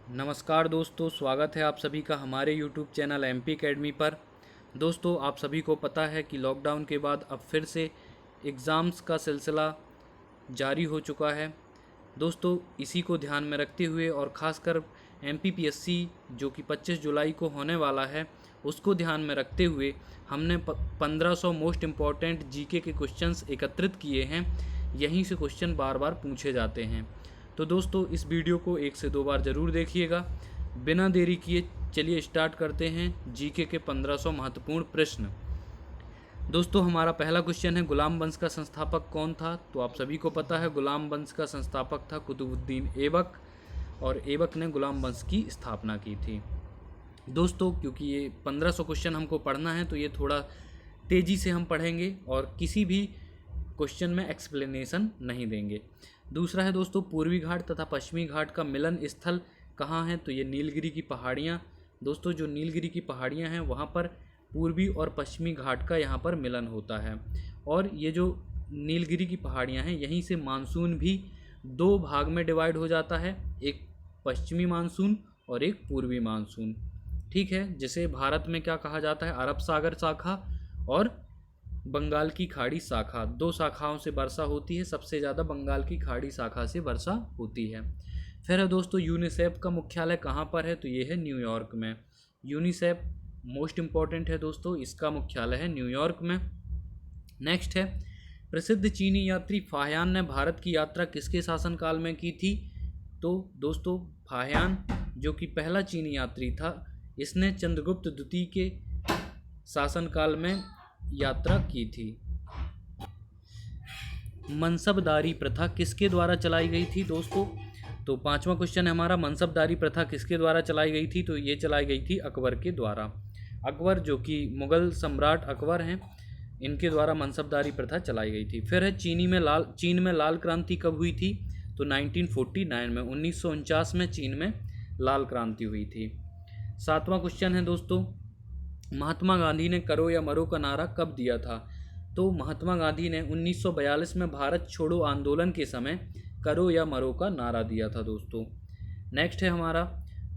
नमस्कार दोस्तों, स्वागत है आप सभी का हमारे यूट्यूब चैनल एमपी एकेडमी पर। दोस्तों, आप सभी को पता है कि लॉकडाउन के बाद अब फिर से एग्ज़ाम्स का सिलसिला जारी हो चुका है। दोस्तों, इसी को ध्यान में रखते हुए और ख़ासकर एमपीपीएससी जो कि 25 जुलाई को होने वाला है, उसको ध्यान में रखते हुए हमने 1500 मोस्ट इम्पॉर्टेंट जीके के क्वेश्चंस एकत्रित किए हैं। यहीं से क्वेश्चन बार बार पूछे जाते हैं। तो दोस्तों, इस वीडियो को 1 से 2 बार ज़रूर देखिएगा। बिना देरी किए चलिए स्टार्ट करते हैं जीके के 1500 महत्वपूर्ण प्रश्न। दोस्तों, हमारा पहला क्वेश्चन है, गुलाम वंश का संस्थापक कौन था? तो आप सभी को पता है, गुलाम वंश का संस्थापक था कुतुबुद्दीन ऐबक, और ऐबक ने गुलाम वंश की स्थापना की थी। दोस्तों, क्योंकि ये 1500 क्वेश्चन हमको पढ़ना है तो ये थोड़ा तेज़ी से हम पढ़ेंगे और किसी भी क्वेश्चन में एक्सप्लेनेशन नहीं देंगे। दूसरा है दोस्तों, पूर्वी घाट तथा पश्चिमी घाट का मिलन स्थल कहाँ है? तो ये नीलगिरी की पहाड़ियाँ। दोस्तों, जो नीलगिरी की पहाड़ियाँ हैं वहाँ पर पूर्वी और पश्चिमी घाट का यहाँ पर मिलन होता है। और ये जो नीलगिरी की पहाड़ियाँ हैं, यहीं से मानसून भी 2 भाग में डिवाइड हो जाता है, एक पश्चिमी मानसून और एक पूर्वी मानसून। ठीक है, जिसे भारत में क्या कहा जाता है? अरब सागर शाखा और बंगाल की खाड़ी शाखा। 2 शाखाओं से वर्षा होती है, सबसे ज़्यादा बंगाल की खाड़ी शाखा से वर्षा होती है। फिर है दोस्तों, यूनिसेफ का मुख्यालय कहाँ पर है? तो ये है न्यूयॉर्क में। यूनिसेफ मोस्ट इम्पॉर्टेंट है दोस्तों, इसका मुख्यालय है न्यूयॉर्क में। नेक्स्ट है, प्रसिद्ध चीनी यात्री फाहियान ने भारत की यात्रा किसके शासनकाल में की थी? तो दोस्तों, फाहियान जो कि पहला चीनी यात्री था, इसने चंद्रगुप्त द्वितीय के शासनकाल में यात्रा की थी। मनसबदारी प्रथा किसके द्वारा चलाई गई थी? दोस्तों, तो 5वां क्वेश्चन है हमारा, मनसबदारी प्रथा किसके द्वारा चलाई गई थी? तो ये चलाई गई थी अकबर के द्वारा। अकबर जो कि मुगल सम्राट अकबर हैं, इनके द्वारा मनसबदारी प्रथा चलाई गई थी। फिर है, चीन में लाल क्रांति कब हुई थी? तो 1949 में, 1949 में चीन में लाल क्रांति हुई थी। 7वां क्वेश्चन है दोस्तों, महात्मा गांधी ने करो या मरो का नारा कब दिया था? तो महात्मा गांधी ने 1942 में भारत छोड़ो आंदोलन के समय करो या मरो का नारा दिया था दोस्तों। नेक्स्ट है हमारा,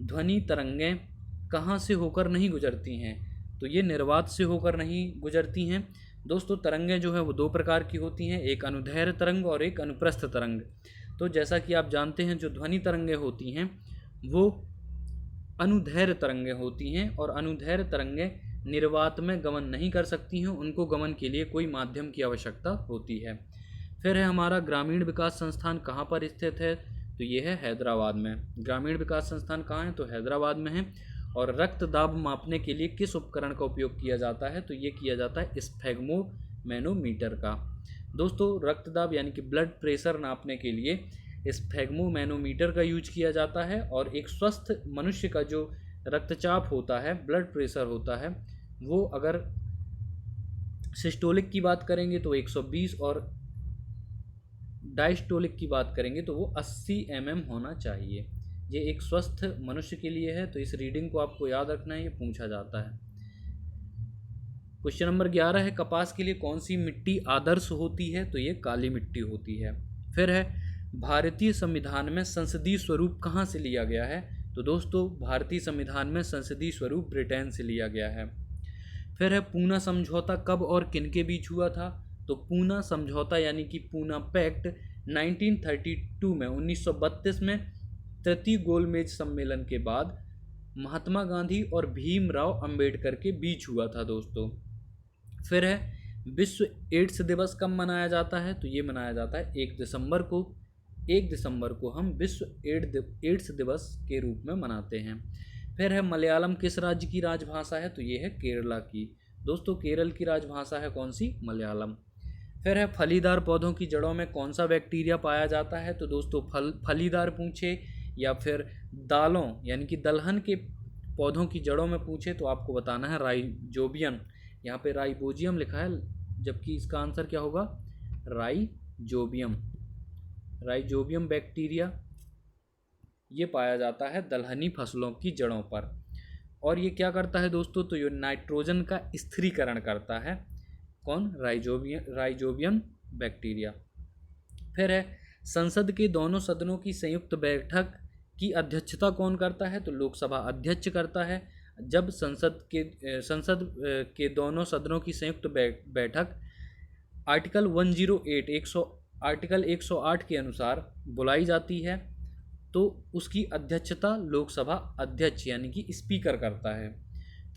ध्वनि तरंगें कहाँ से होकर नहीं गुजरती हैं? तो ये निर्वात से होकर नहीं गुजरती हैं। दोस्तों, तरंगें जो है वो 2 प्रकार की होती हैं, एक अनुदैर्घ्य तरंग और एक अनुप्रस्थ तरंग। तो जैसा कि आप जानते हैं, जो ध्वनि तरंगें होती हैं वो अनुदैर्घ्य तरंगें होती हैं, और अनुदैर्घ्य तरंगें निर्वात में गमन नहीं कर सकती हैं, उनको गमन के लिए कोई माध्यम की आवश्यकता होती है। फिर है हमारा, ग्रामीण विकास संस्थान कहाँ पर स्थित है? तो ये है हैदराबाद में। ग्रामीण विकास संस्थान कहाँ है? तो हैदराबाद में है। और रक्त दाब मापने के लिए किस उपकरण का उपयोग किया जाता है? तो ये किया जाता है स्फेग्मो मैनोमीटर का। दोस्तों, रक्तदाब यानी कि ब्लड प्रेशर नापने के लिए स्फेग्मो मैनोमीटर का यूज किया जाता है। और एक स्वस्थ मनुष्य का जो रक्तचाप होता है, ब्लड प्रेशर होता है, वो अगर सिस्टोलिक की बात करेंगे तो 120, और डायस्टोलिक की बात करेंगे तो वो 80 mm होना चाहिए। ये एक स्वस्थ मनुष्य के लिए है, तो इस रीडिंग को आपको याद रखना है, ये पूछा जाता है। क्वेश्चन नंबर 11 है, कपास के लिए कौन सी मिट्टी आदर्श होती है? तो ये काली मिट्टी होती है। फिर है, भारतीय संविधान में संसदीय स्वरूप कहाँ से लिया गया है? तो दोस्तों, भारतीय संविधान में संसदीय स्वरूप ब्रिटेन से लिया गया है। फिर है, पूना समझौता कब और किनके बीच हुआ था? तो पूना समझौता यानी कि पूना पैक्ट 1932 में, 1932 में तृतीय गोलमेज सम्मेलन के बाद महात्मा गांधी और भीमराव अंबेडकर के बीच हुआ था दोस्तों। फिर है, विश्व एड्स दिवस कब मनाया जाता है? तो ये मनाया जाता है 1 दिसंबर को। 1 दिसंबर को हम विश्व एड्स दिवस के रूप में मनाते हैं। फिर है, मलयालम किस राज्य की राजभाषा है? तो ये है केरला की। दोस्तों, केरल की राजभाषा है कौन सी? मलयालम। फिर है, फलीदार पौधों की जड़ों में कौन सा बैक्टीरिया पाया जाता है? तो दोस्तों, फलीदार पूछे या फिर दालों यानी कि दलहन के पौधों की जड़ों में पूछे तो आपको बताना है राइजोबियम। यहाँ पे राइबोजियम लिखा है, जबकि इसका आंसर क्या होगा? राइजोबियम। राइजोबियम बैक्टीरिया ये पाया जाता है दलहनी फसलों की जड़ों पर। और ये क्या करता है दोस्तों? तो ये नाइट्रोजन का स्थिरीकरण करता है। कौन? Rhizobium bacteria. फिर है, संसद के दोनों सदनों की संयुक्त बैठक की अध्यक्षता कौन करता है? तो लोकसभा अध्यक्ष करता है। जब संसद के दोनों सदनों की संयुक्त बैठक आर्टिकल 108 के अनुसार बुलाई जाती है तो उसकी अध्यक्षता लोकसभा अध्यक्ष यानी कि स्पीकर करता है।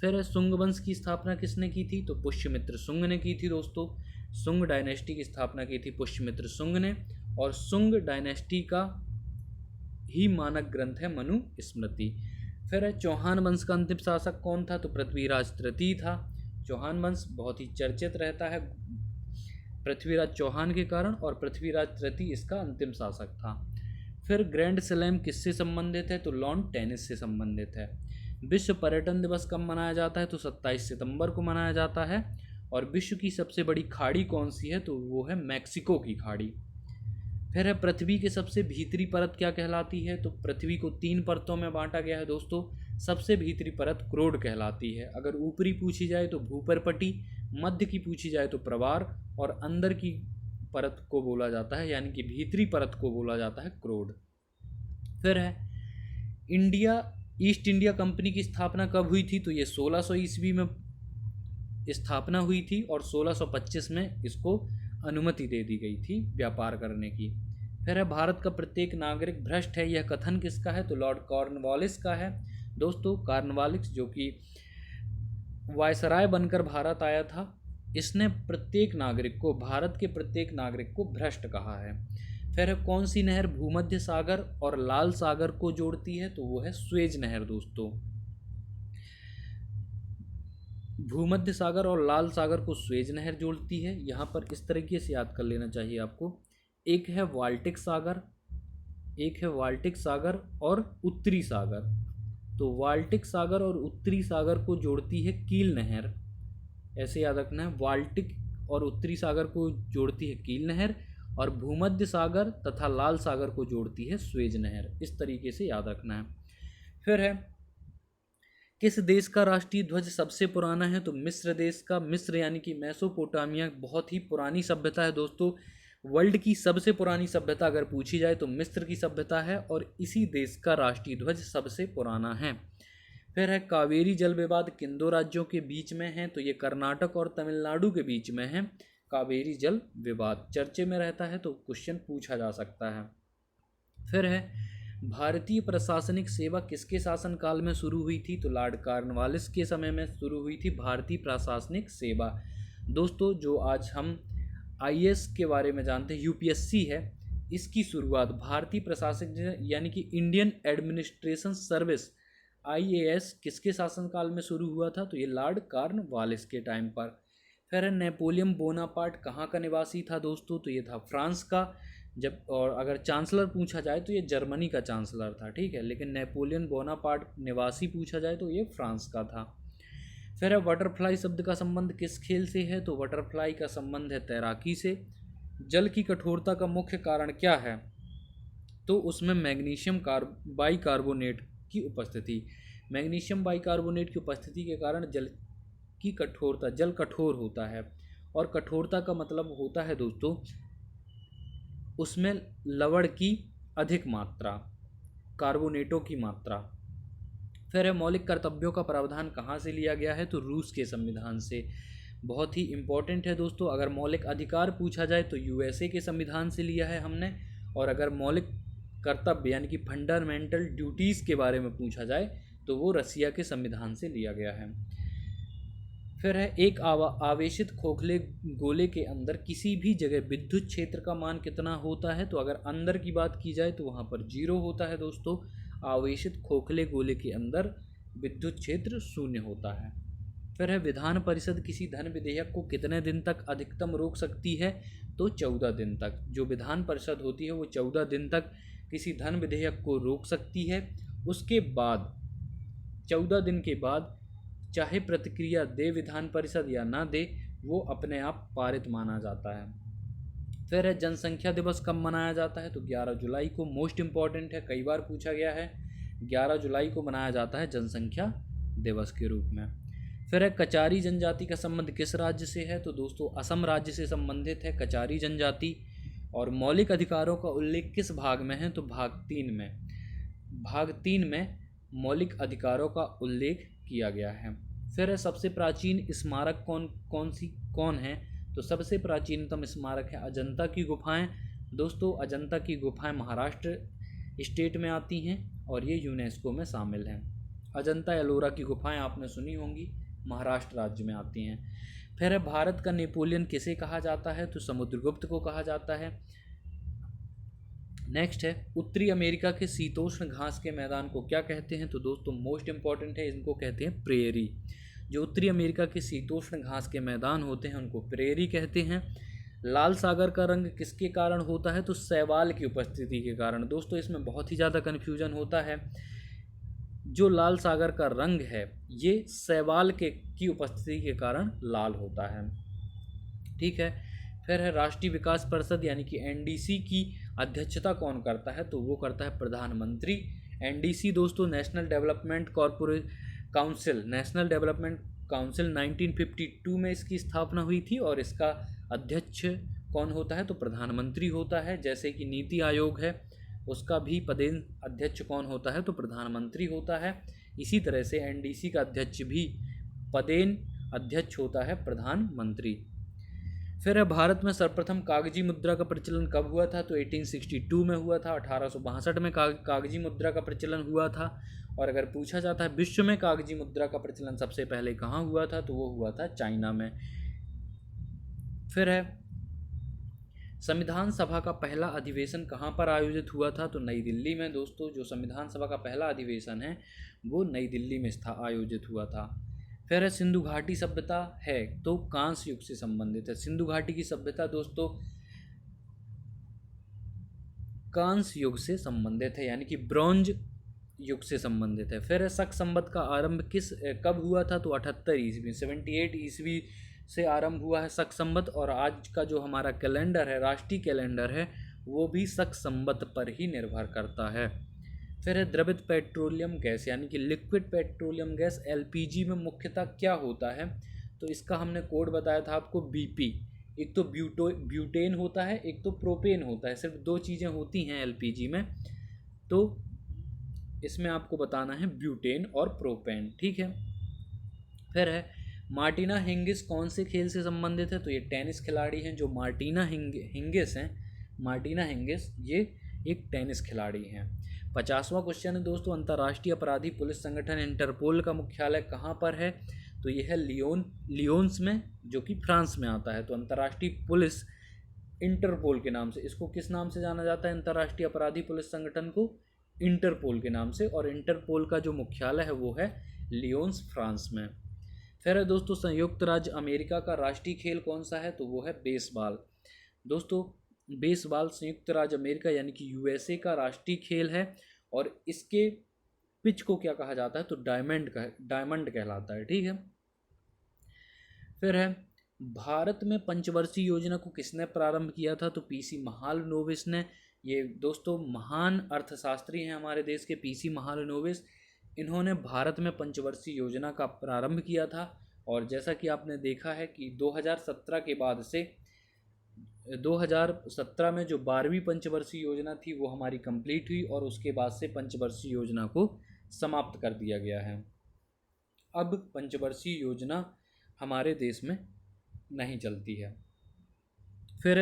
फिर शुंग वंश की स्थापना किसने की थी? तो पुष्यमित्र शुंग ने की थी दोस्तों। शुंग डायनेस्टी की स्थापना की थी पुष्यमित्र शुंग ने, और शुंग डायनेस्टी का ही मानक ग्रंथ है मनु स्मृति। फिर है चौहान वंश का अंतिम शासक कौन था? तो पृथ्वीराज तृतीय था। चौहान वंश बहुत ही चर्चित रहता है पृथ्वीराज चौहान के कारण, और पृथ्वीराज तृतीय इसका अंतिम शासक था। फिर ग्रैंड स्लैम किससे संबंधित है? तो लॉन टेनिस से संबंधित है। विश्व पर्यटन दिवस कब मनाया जाता है? तो 27 सितंबर को मनाया जाता है। और विश्व की सबसे बड़ी खाड़ी कौन सी है? तो वो है मैक्सिको की खाड़ी। फिर है पृथ्वी के सबसे भीतरी परत क्या कहलाती है? तो पृथ्वी को 3 परतों में बांटा गया है दोस्तों। सबसे भीतरी परत क्रोड कहलाती है। अगर ऊपरी पूछी जाए तो भूपरपटी, मध्य की पूछी जाए तो प्रवार, और अंदर की परत को बोला जाता है यानी कि भीतरी परत को बोला जाता है क्रोड। फिर है ईस्ट इंडिया कंपनी की स्थापना कब हुई थी? तो ये 1600 ईस्वी में स्थापना हुई थी, और 1625 में इसको अनुमति दे दी गई थी व्यापार करने की। फिर है भारत का प्रत्येक नागरिक भ्रष्ट है, यह कथन किसका है? तो लॉर्ड कॉर्नवालिस का है दोस्तों। कॉर्नवालिस जो कि वायसराय बनकर भारत आया था, इसने भारत के प्रत्येक नागरिक को भ्रष्ट कहा है। फिर है कौन सी नहर भूमध्य सागर और लाल सागर को जोड़ती है? तो वो है स्वेज नहर दोस्तों। भूमध्य सागर और लाल सागर को स्वेज नहर जोड़ती है। यहाँ पर इस तरीके से याद कर लेना चाहिए आपको। एक है बाल्टिक सागर और उत्तरी सागर। तो बाल्टिक सागर और उत्तरी सागर को जोड़ती है कील नहर, ऐसे याद रखना है। बाल्टिक और उत्तरी सागर को जोड़ती है कील नहर, और भूमध्य सागर तथा लाल सागर को जोड़ती है स्वेज नहर। इस तरीके से याद रखना है। फिर है किस देश का राष्ट्रीय ध्वज सबसे पुराना है? तो मिस्र देश का। मिस्र यानी कि मेसोपोटामिया बहुत ही पुरानी सभ्यता है दोस्तों। वर्ल्ड की सबसे पुरानी सभ्यता अगर पूछी जाए तो मिस्र की सभ्यता है, और इसी देश का राष्ट्रीय ध्वज सबसे पुराना है। फिर है कावेरी जल विवाद किन 2 राज्यों के बीच में है? तो ये कर्नाटक और तमिलनाडु के बीच में है। कावेरी जल विवाद चर्चे में रहता है तो क्वेश्चन पूछा जा सकता है। फिर है भारतीय प्रशासनिक सेवा किसके शासनकाल में शुरू हुई थी? तो लॉर्ड कॉर्नवालिस के समय में शुरू हुई थी भारतीय प्रशासनिक सेवा। दोस्तों जो आज हम आईएएस के बारे में जानते हैं, यूपीएससी है, इसकी शुरुआत भारतीय प्रशासनिक यानी कि इंडियन एडमिनिस्ट्रेशन सर्विस आईएएस किसके शासनकाल में शुरू हुआ था? तो ये लॉर्ड कॉर्नवालिस के टाइम पर। फिर नेपोलियन बोनापार्ट कहाँ का निवासी था दोस्तों? तो ये था फ्रांस का। और अगर चांसलर पूछा जाए तो ये जर्मनी का चांसलर था, ठीक है, लेकिन नेपोलियन बोनापार्ट निवासी पूछा जाए तो ये फ्रांस का था। फिर है बटरफ्लाई शब्द का संबंध किस खेल से है? तो बटरफ्लाई का संबंध है तैराकी से। जल की कठोरता का मुख्य कारण क्या है? तो उसमें मैग्नीशियम बाइकार्बोनेट की उपस्थिति। मैग्नीशियम बाइकार्बोनेट की उपस्थिति के कारण जल कठोर होता है, और कठोरता का मतलब होता है दोस्तों उसमें लवण की अधिक मात्रा, कार्बोनेटों की मात्रा। फिर है मौलिक कर्तव्यों का प्रावधान कहाँ से लिया गया है? तो रूस के संविधान से। बहुत ही इम्पोर्टेंट है दोस्तों। अगर मौलिक अधिकार पूछा जाए तो यूएसए के संविधान से लिया है हमने, और अगर मौलिक कर्तव्य यानी कि फंडामेंटल ड्यूटीज़ के बारे में पूछा जाए तो वो रसिया के संविधान से लिया गया है। फिर है एक आवेशित खोखले गोले के अंदर किसी भी जगह विद्युत क्षेत्र का मान कितना होता है? तो अगर अंदर की बात की जाए तो वहाँ पर 0 होता है दोस्तों। आवेशित खोखले गोले के अंदर विद्युत क्षेत्र 0 होता है। फिर है विधान परिषद किसी धन विधेयक को कितने दिन तक अधिकतम रोक सकती है? तो 14 दिन तक। जो विधान परिषद होती है वो 14 दिन तक किसी धन विधेयक को रोक सकती है। उसके बाद 14 दिन के बाद चाहे प्रतिक्रिया दे विधान परिषद या ना दे, वो अपने आप पारित माना जाता है। फिर है जनसंख्या दिवस कब मनाया जाता है? तो 11 जुलाई को। मोस्ट इम्पॉर्टेंट है, कई बार पूछा गया है। 11 जुलाई को मनाया जाता है जनसंख्या दिवस के रूप में। फिर है कचारी जनजाति का संबंध किस राज्य से है? तो दोस्तों असम राज्य से संबंधित है कचारी जनजाति। और मौलिक अधिकारों का उल्लेख किस भाग में है? तो भाग 3 में। भाग 3 में मौलिक अधिकारों का उल्लेख किया गया है। फिर सबसे प्राचीन स्मारक कौन है? तो सबसे प्राचीनतम स्मारक है अजंता की गुफाएं। दोस्तों अजंता की गुफाएं महाराष्ट्र स्टेट में आती हैं और ये यूनेस्को में शामिल हैं। अजंता एलोरा की गुफाएं आपने सुनी होंगी, महाराष्ट्र राज्य में आती हैं। फिर भारत का नेपोलियन किसे कहा जाता है? तो समुद्रगुप्त को कहा जाता है। नेक्स्ट है उत्तरी अमेरिका के शीतोष्ण घास के मैदान को क्या कहते हैं? तो दोस्तों मोस्ट इंपॉर्टेंट है, इनको कहते हैं प्रेरी। जो उत्तरी अमेरिका के शीतोष्ण घास के मैदान होते हैं उनको प्रेरी कहते हैं। लाल सागर का रंग किसके कारण होता है? तो शैवाल की उपस्थिति के कारण। दोस्तों इसमें बहुत ही ज़्यादा कन्फ्यूजन होता है। जो लाल सागर का रंग है ये शैवाल की उपस्थिति के कारण लाल होता है। ठीक है। फिर है राष्ट्रीय विकास परिषद यानी कि एनडीसी की अध्यक्षता कौन करता है? तो वो करता है प्रधानमंत्री। एनडीसी दोस्तों नेशनल डेवलपमेंट काउंसिल 1952 में इसकी स्थापना हुई थी और इसका अध्यक्ष कौन होता है? तो प्रधानमंत्री होता है। जैसे कि नीति आयोग है उसका भी पदेन अध्यक्ष कौन होता है? तो प्रधानमंत्री होता है। इसी तरह से एनडीसी का अध्यक्ष भी पदेन अध्यक्ष होता है प्रधानमंत्री। फिर भारत में सर्वप्रथम कागजी मुद्रा का प्रचलन कब हुआ था? तो 1862 में हुआ था। 1862 में कागजी मुद्रा का प्रचलन हुआ था। और अगर पूछा जाता है विश्व में कागजी मुद्रा का प्रचलन सबसे पहले कहाँ हुआ था? तो वो हुआ था चाइना में। फिर है संविधान सभा का पहला अधिवेशन कहाँ पर आयोजित हुआ था? तो नई दिल्ली में। दोस्तों जो संविधान सभा का पहला अधिवेशन है वो नई दिल्ली में आयोजित हुआ था। फिर है सिंधु घाटी सभ्यता है तो कांस्य युग से संबंधित है। सिंधु घाटी की सभ्यता दोस्तों कांस्य युग से संबंधित है यानी कि ब्रॉन्ज युग से संबंधित है। फिर है शक संवत का आरंभ कब हुआ था? तो 78 ईस्वी 78 ईस्वी से आरंभ हुआ है शक संवत। और आज का जो हमारा कैलेंडर है, राष्ट्रीय कैलेंडर है, वो भी शक संवत पर ही निर्भर करता है। फिर है द्रवित पेट्रोलियम गैस यानी कि लिक्विड पेट्रोलियम गैस एलपीजी में मुख्यतः क्या होता है? तो इसका हमने कोड बताया था आपको बीपी। एक तो ब्यूटेन होता है, एक तो प्रोपेन होता है। सिर्फ दो चीज़ें होती हैं एलपीजी में, तो इसमें आपको बताना है ब्यूटेन और प्रोपेन। ठीक है। फिर है मार्टिना हिंगिस कौन से खेल से संबंधित है? तो ये टेनिस खिलाड़ी हैं जो मार्टिना हिंगिस हैं। मार्टिना हिंगिस ये एक टेनिस खिलाड़ी हैं। 50वां क्वेश्चन है दोस्तों अंतर्राष्ट्रीय अपराधी पुलिस संगठन इंटरपोल का मुख्यालय कहाँ पर है? तो ये है लियोन्स में, जो कि फ्रांस में आता है। तो अंतर्राष्ट्रीय पुलिस इंटरपोल के नाम से, इसको किस नाम से जाना जाता है? अंतर्राष्ट्रीय अपराधी पुलिस संगठन को इंटरपोल के नाम से। और इंटरपोल का जो मुख्यालय है वो है लियोन्स फ्रांस में। फिर है दोस्तों संयुक्त राज्य अमेरिका का राष्ट्रीय खेल कौन सा है? तो वो है बेसबॉल। दोस्तों बेसबॉल संयुक्त राज्य अमेरिका यानी कि यूएसए का राष्ट्रीय खेल है और इसके पिच को क्या कहा जाता है? तो डायमंड कहलाता है। ठीक है। फिर है भारत में पंचवर्षीय योजना को किसने प्रारंभ किया था? तो पीसी महालनोबिस ने। ये दोस्तों महान अर्थशास्त्री हैं हमारे देश के पीसी महालनोबिस। इन्होंने भारत में पंचवर्षीय योजना का प्रारंभ किया था। और जैसा कि आपने देखा है कि 2017 के बाद से 2017 में जो 12वीं पंचवर्षीय योजना थी वो हमारी कंप्लीट हुई और उसके बाद से पंचवर्षीय योजना को समाप्त कर दिया गया है। अब पंचवर्षीय योजना हमारे देश में नहीं चलती है। फिर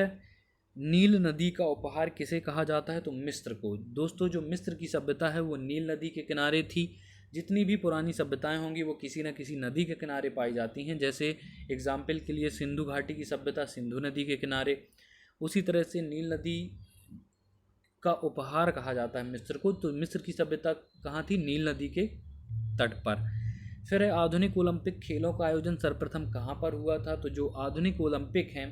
नील नदी का उपहार किसे कहा जाता है? तो मिस्र को। दोस्तों जो मिस्र की सभ्यता है वो नील नदी के किनारे थी। जितनी भी पुरानी सभ्यताएं होंगी वो किसी न किसी नदी के किनारे पाई जाती हैं। जैसे एग्जाम्पल के लिए सिंधु घाटी की सभ्यता सिंधु नदी के किनारे, उसी तरह से नील नदी का उपहार कहा जाता है मिस्र को। तो मिस्र की सभ्यता कहाँ थी? नील नदी के तट पर। फिर आधुनिक ओलंपिक खेलों का आयोजन सर्वप्रथम कहाँ पर हुआ था? तो जो आधुनिक ओलंपिक हैं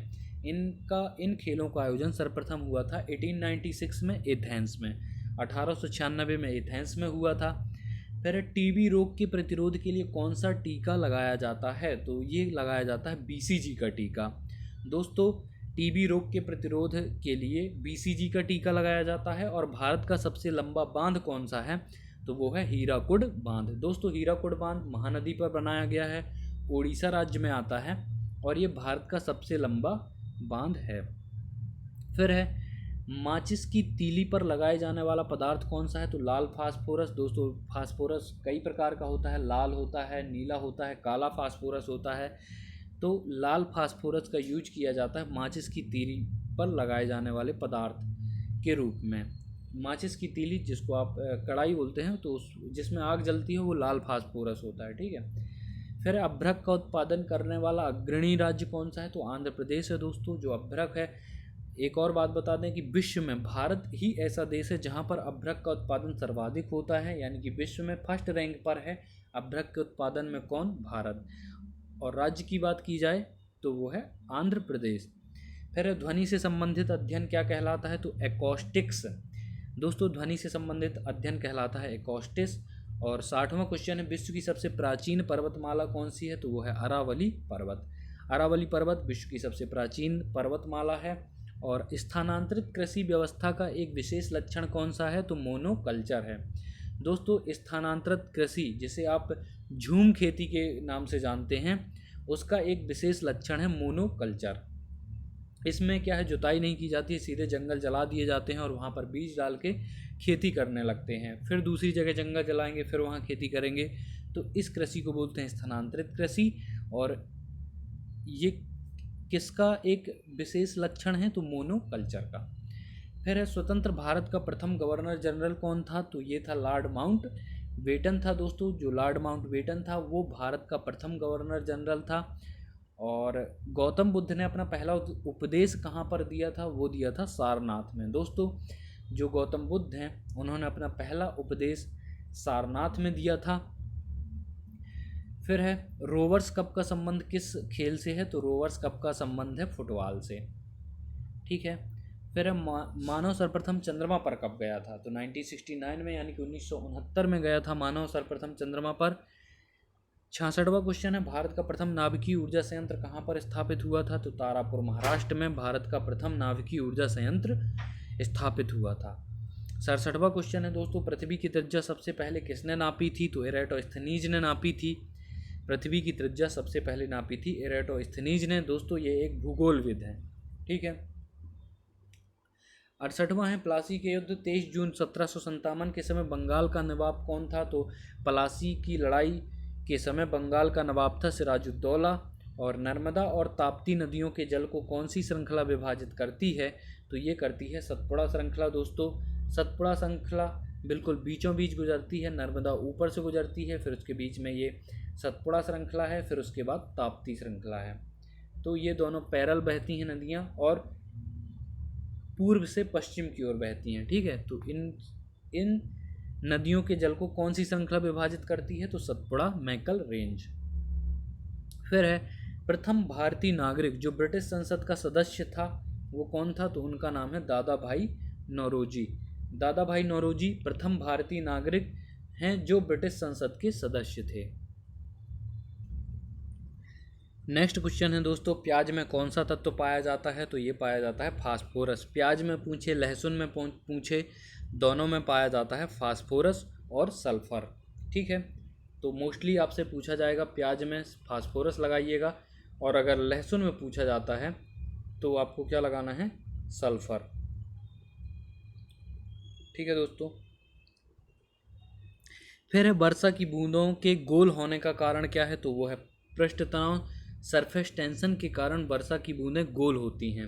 इन खेलों का आयोजन सर्वप्रथम हुआ था 1896 में एथेंस में। 1896 में एथेंस में हुआ था। फिर टीबी रोग के प्रतिरोध के लिए कौन सा टीका लगाया जाता है? तो ये लगाया जाता है बीसीजी का टीका। दोस्तों टीबी रोग के प्रतिरोध के लिए बीसीजी का टीका लगाया जाता है। और भारत का सबसे लंबा बांध कौन सा है? तो वो है हीराकुड बांध। दोस्तों हीराकुड बांध महानदी पर बनाया गया है, उड़ीसा राज्य में आता है और ये भारत का सबसे लंबा बांध है। फिर है माचिस की तीली पर लगाए जाने वाला पदार्थ कौन सा है? तो लाल फास्फोरस। दोस्तों फास्फोरस कई प्रकार का होता है, लाल होता है, नीला होता है, काला फास्फोरस होता है। तो लाल फास्फोरस का यूज किया जाता है माचिस की तीली पर लगाए जाने वाले पदार्थ के रूप में। माचिस की तीली जिसको आप कढ़ाई बोलते हैं, तो उस जिसमें आग जलती है वो लाल फास्फोरस होता है, ठीक है। फिर अभ्रक का उत्पादन करने वाला अग्रणी राज्य कौन सा है? तो आंध्र प्रदेश है दोस्तों, जो अभ्रक है। एक और बात बता दें कि विश्व में भारत ही ऐसा देश है जहां पर अभ्रक का उत्पादन सर्वाधिक होता है, यानी कि विश्व में फर्स्ट रैंक पर है अभ्रक के उत्पादन में कौन? भारत। और राज्य की बात की जाए तो वो है आंध्र प्रदेश। फिर ध्वनि से संबंधित अध्ययन क्या कहलाता है? तो एकॉस्टिक्स। दोस्तों ध्वनि से संबंधित अध्ययन कहलाता है एकॉस्टिक्स। और 60वां क्वेश्चन है, विश्व की सबसे प्राचीन पर्वतमाला कौन सी है? तो वो है अरावली पर्वत। अरावली पर्वत विश्व की सबसे प्राचीन पर्वतमाला है। और स्थानांतरित कृषि व्यवस्था का एक विशेष लक्षण कौन सा है? तो मोनोकल्चर है। दोस्तों स्थानांतरित कृषि जिसे आप झूम खेती के नाम से जानते हैं, उसका एक विशेष लक्षण है मोनोकल्चर। इसमें क्या है, जुताई नहीं की जाती है, सीधे जंगल जला दिए जाते हैं और वहाँ पर बीज डाल के खेती करने लगते हैं। फिर दूसरी जगह जंगल जलाएंगे, फिर वहाँ खेती करेंगे। तो इस कृषि को बोलते हैं स्थानांतरित कृषि। और ये किसका एक विशेष लक्षण है? तो मोनोकल्चर का। फिर है स्वतंत्र भारत का प्रथम गवर्नर जनरल कौन था? तो ये था लॉर्ड माउंट बेटन था दोस्तों। जो लॉर्ड माउंट बेटन था वो भारत का प्रथम गवर्नर जनरल था। और गौतम बुद्ध ने अपना पहला उपदेश कहाँ पर दिया था? वो दिया था सारनाथ में। दोस्तों जो गौतम बुद्ध हैं उन्होंने अपना पहला उपदेश सारनाथ में दिया था। फिर है रोवर्स कप का संबंध किस खेल से है? तो रोवर्स कप का संबंध है फुटबॉल से, ठीक है। फिर है मानव सर्वप्रथम चंद्रमा पर कब गया था? तो 1969 में, यानी कि 1969 में गया था मानव सर्वप्रथम चंद्रमा पर। 66वां क्वेश्चन है, भारत का प्रथम नाभिकीय ऊर्जा संयंत्र कहाँ पर स्थापित हुआ था? तो तारापुर महाराष्ट्र में भारत का प्रथम नाभिकीय ऊर्जा संयंत्र स्थापित हुआ था। 67वां क्वेश्चन है दोस्तों, पृथ्वी की त्रिज्या सबसे पहले किसने नापी थी? तो एराटोस्थेनीज ने नापी थी। पृथ्वी की त्रिज्या सबसे पहले नापी थी एराटोस्थेनीज ने। दोस्तों ये एक भूगोलविद है, ठीक है। 68वां है, प्लासी के युद्ध 23 जून 1757 के समय बंगाल का नवाब कौन था? तो प्लासी की लड़ाई के समय बंगाल का नवाब था सिराजुद्दौला। और नर्मदा और ताप्ती नदियों के जल को कौन सी श्रृंखला विभाजित करती है? तो ये करती है सतपुड़ा श्रृंखला। दोस्तों सतपुड़ा श्रृंखला बिल्कुल बीचों बीच गुजरती है, नर्मदा ऊपर से गुजरती है, फिर उसके बीच में ये सतपुड़ा श्रृंखला है, फिर उसके बाद ताप्ती श्रृंखला है। तो ये दोनों पैरल बहती हैं नदियाँ और पूर्व से पश्चिम की ओर बहती हैं, ठीक है। तो इन नदियों के जल को कौन सी श्रृंखला विभाजित करती है? तो सतपुड़ा मैकल रेंज। फिर है प्रथम भारतीय नागरिक जो ब्रिटिश संसद का सदस्य था वो कौन था? तो उनका नाम है दादा भाई नौरोजी। दादा भाई नौरोजी प्रथम भारतीय नागरिक हैं जो ब्रिटिश संसद के सदस्य थे। नेक्स्ट क्वेश्चन है दोस्तों, प्याज में कौन सा तत्व पाया जाता है? तो ये पाया जाता है फास्फोरस। प्याज में पूछे, लहसुन में पूछे, दोनों में पाया जाता है फास्फोरस और सल्फर, ठीक है। तो मोस्टली आपसे पूछा जाएगा प्याज में फास्फोरस लगाइएगा, और अगर लहसुन में पूछा जाता है तो आपको क्या लगाना है? सल्फर, ठीक है दोस्तों। फिर है वर्षा की बूंदों के गोल होने का कारण क्या है? तो वो है पृष्ठ तनाव। सरफेस टेंशन के कारण वर्षा की बूंदें गोल होती हैं।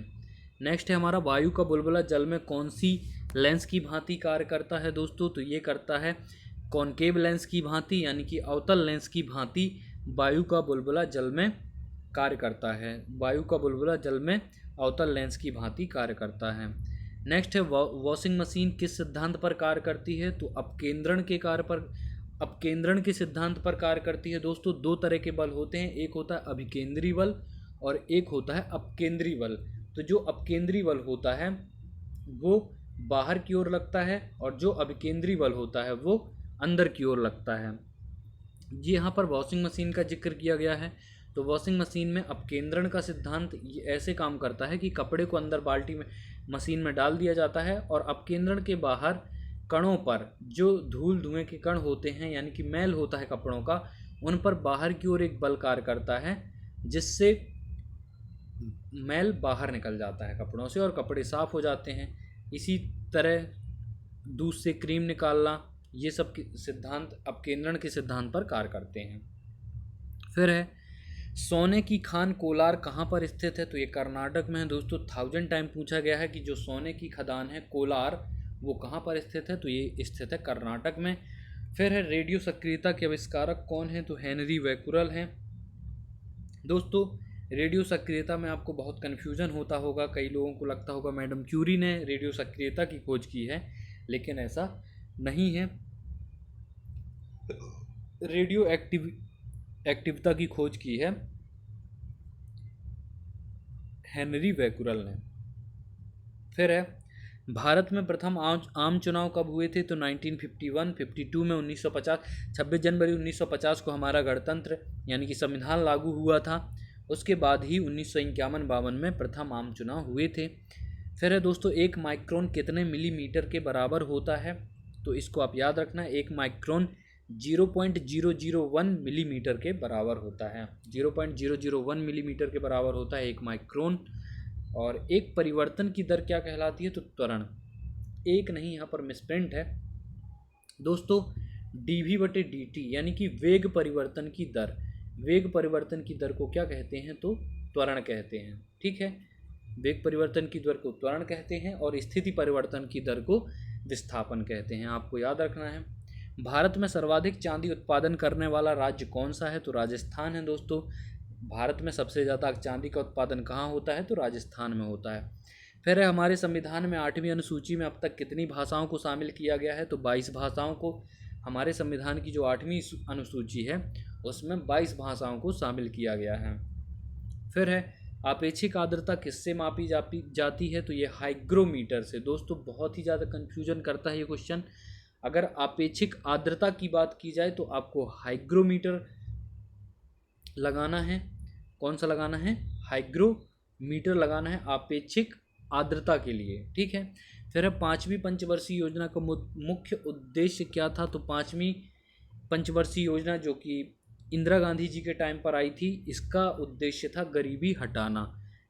नेक्स्ट है हमारा, वायु का बुलबुला जल में कौन सी लेंस की भांति कार्य करता है? दोस्तों तो ये करता है कॉनकेव लेंस की भांति, यानी कि अवतल लेंस की भांति वायु का बुलबुला जल में कार्य करता है। वायु का बुलबुला जल में अवतल लेंस की भांति कार्य करता है। नेक्स्ट है वॉशिंग मशीन किस सिद्धांत पर कार्य करती है? तो अपकेंद्रण के सिद्धांत पर कार्य करती है। दोस्तों दो तरह के बल होते हैं, एक होता है अभिकेंद्री बल और एक होता है अपकेंद्री बल। तो जो अपकेंद्री बल होता है वो बाहर की ओर लगता है और जो अभिकेंद्री बल होता है वो अंदर की ओर लगता है। जी यहाँ पर वॉशिंग मशीन का जिक्र किया गया है। तो वॉशिंग मशीन में अपकेंद्रण का सिद्धांत ऐसे काम करता है कि कपड़े को अंदर बाल्टी में मशीन में डाल दिया जाता है और अपकेंद्रण के बाहर कणों पर जो धूल धुएं के कण होते हैं, यानी कि मैल होता है कपड़ों का, उन पर बाहर की ओर एक बल कार्य करता है जिससे मैल बाहर निकल जाता है कपड़ों से और कपड़े साफ हो जाते हैं। इसी तरह दूध से क्रीम निकालना, ये सब सिद्धांत अपकेंद्रण के सिद्धांत पर कार्य करते हैं। फिर है सोने की खान कोलार कहाँ पर स्थित है, तो ये कर्नाटक में है दोस्तों। 1000 टाइम पूछा गया है कि जो सोने की खदान है कोलार वो कहाँ पर स्थित है, तो ये स्थित है कर्नाटक में। फिर है रेडियो सक्रियता के आविष्कारक कौन है, तो हेनरी बैक्यूरेल हैं दोस्तों। रेडियो सक्रियता में आपको बहुत कन्फ्यूजन होता होगा, कई लोगों को लगता होगा मैडम क्यूरी ने रेडियो सक्रियता की खोज की है, लेकिन ऐसा नहीं है। रेडियो एक्टिविता की खोज की है हेनरी बैक्यूरेल ने। फिर है भारत में प्रथम आम चुनाव कब हुए थे, तो 1951, 52 में, 1950। 26 जनवरी 1950 को हमारा गणतंत्र यानी कि संविधान लागू हुआ था। उसके बाद ही 1951-52 में प्रथम आम चुनाव हुए थे। फिर है दोस्तों एक माइक्रोन कितने मिलीमीटर के बराबर होता है, तो इसको आप याद रखना, एक माइक्रोन 0.001 मिलीमीटर के बराबर होता है। 0.001 मिलीमीटर के बराबर होता है एक माइक्रोन। और एक परिवर्तन की दर क्या कहलाती है, तो त्वरण। एक नहीं, यहाँ पर मिसप्रिंट है दोस्तों। dv/dt यानी कि वेग परिवर्तन की दर, वेग परिवर्तन की दर को क्या कहते हैं, तो त्वरण कहते हैं। ठीक है, वेग परिवर्तन की दर को त्वरण कहते हैं और स्थिति परिवर्तन की दर को विस्थापन कहते हैं, आपको याद रखना है। भारत में सर्वाधिक चांदी उत्पादन करने वाला राज्य कौन सा है, तो राजस्थान है दोस्तों। भारत में सबसे ज़्यादा चांदी का उत्पादन कहाँ होता है, तो राजस्थान में होता है। फिर है हमारे संविधान में 8वीं अनुसूची में अब तक कितनी भाषाओं को शामिल किया गया है, तो 22 भाषाओं को। हमारे संविधान की जो 8वीं अनुसूची है उसमें 22 भाषाओं को शामिल किया गया है। फिर है आपेक्षिक आर्द्रता किससे मापी जाती है, तो ये हाइग्रोमीटर से। दोस्तों बहुत ही ज़्यादा कन्फ्यूजन करता है ये क्वेश्चन। अगर आपेक्षिक आर्द्रता की बात की जाए तो आपको हाइग्रोमीटर लगाना है। कौन सा लगाना है, हाइग्रोमीटर लगाना है आपेक्षिक आर्द्रता के लिए। ठीक है, फिर है 5वीं पंचवर्षीय योजना का मुख्य उद्देश्य क्या था, तो 5वीं पंचवर्षीय योजना जो कि इंदिरा गांधी जी के टाइम पर आई थी, इसका उद्देश्य था गरीबी हटाना।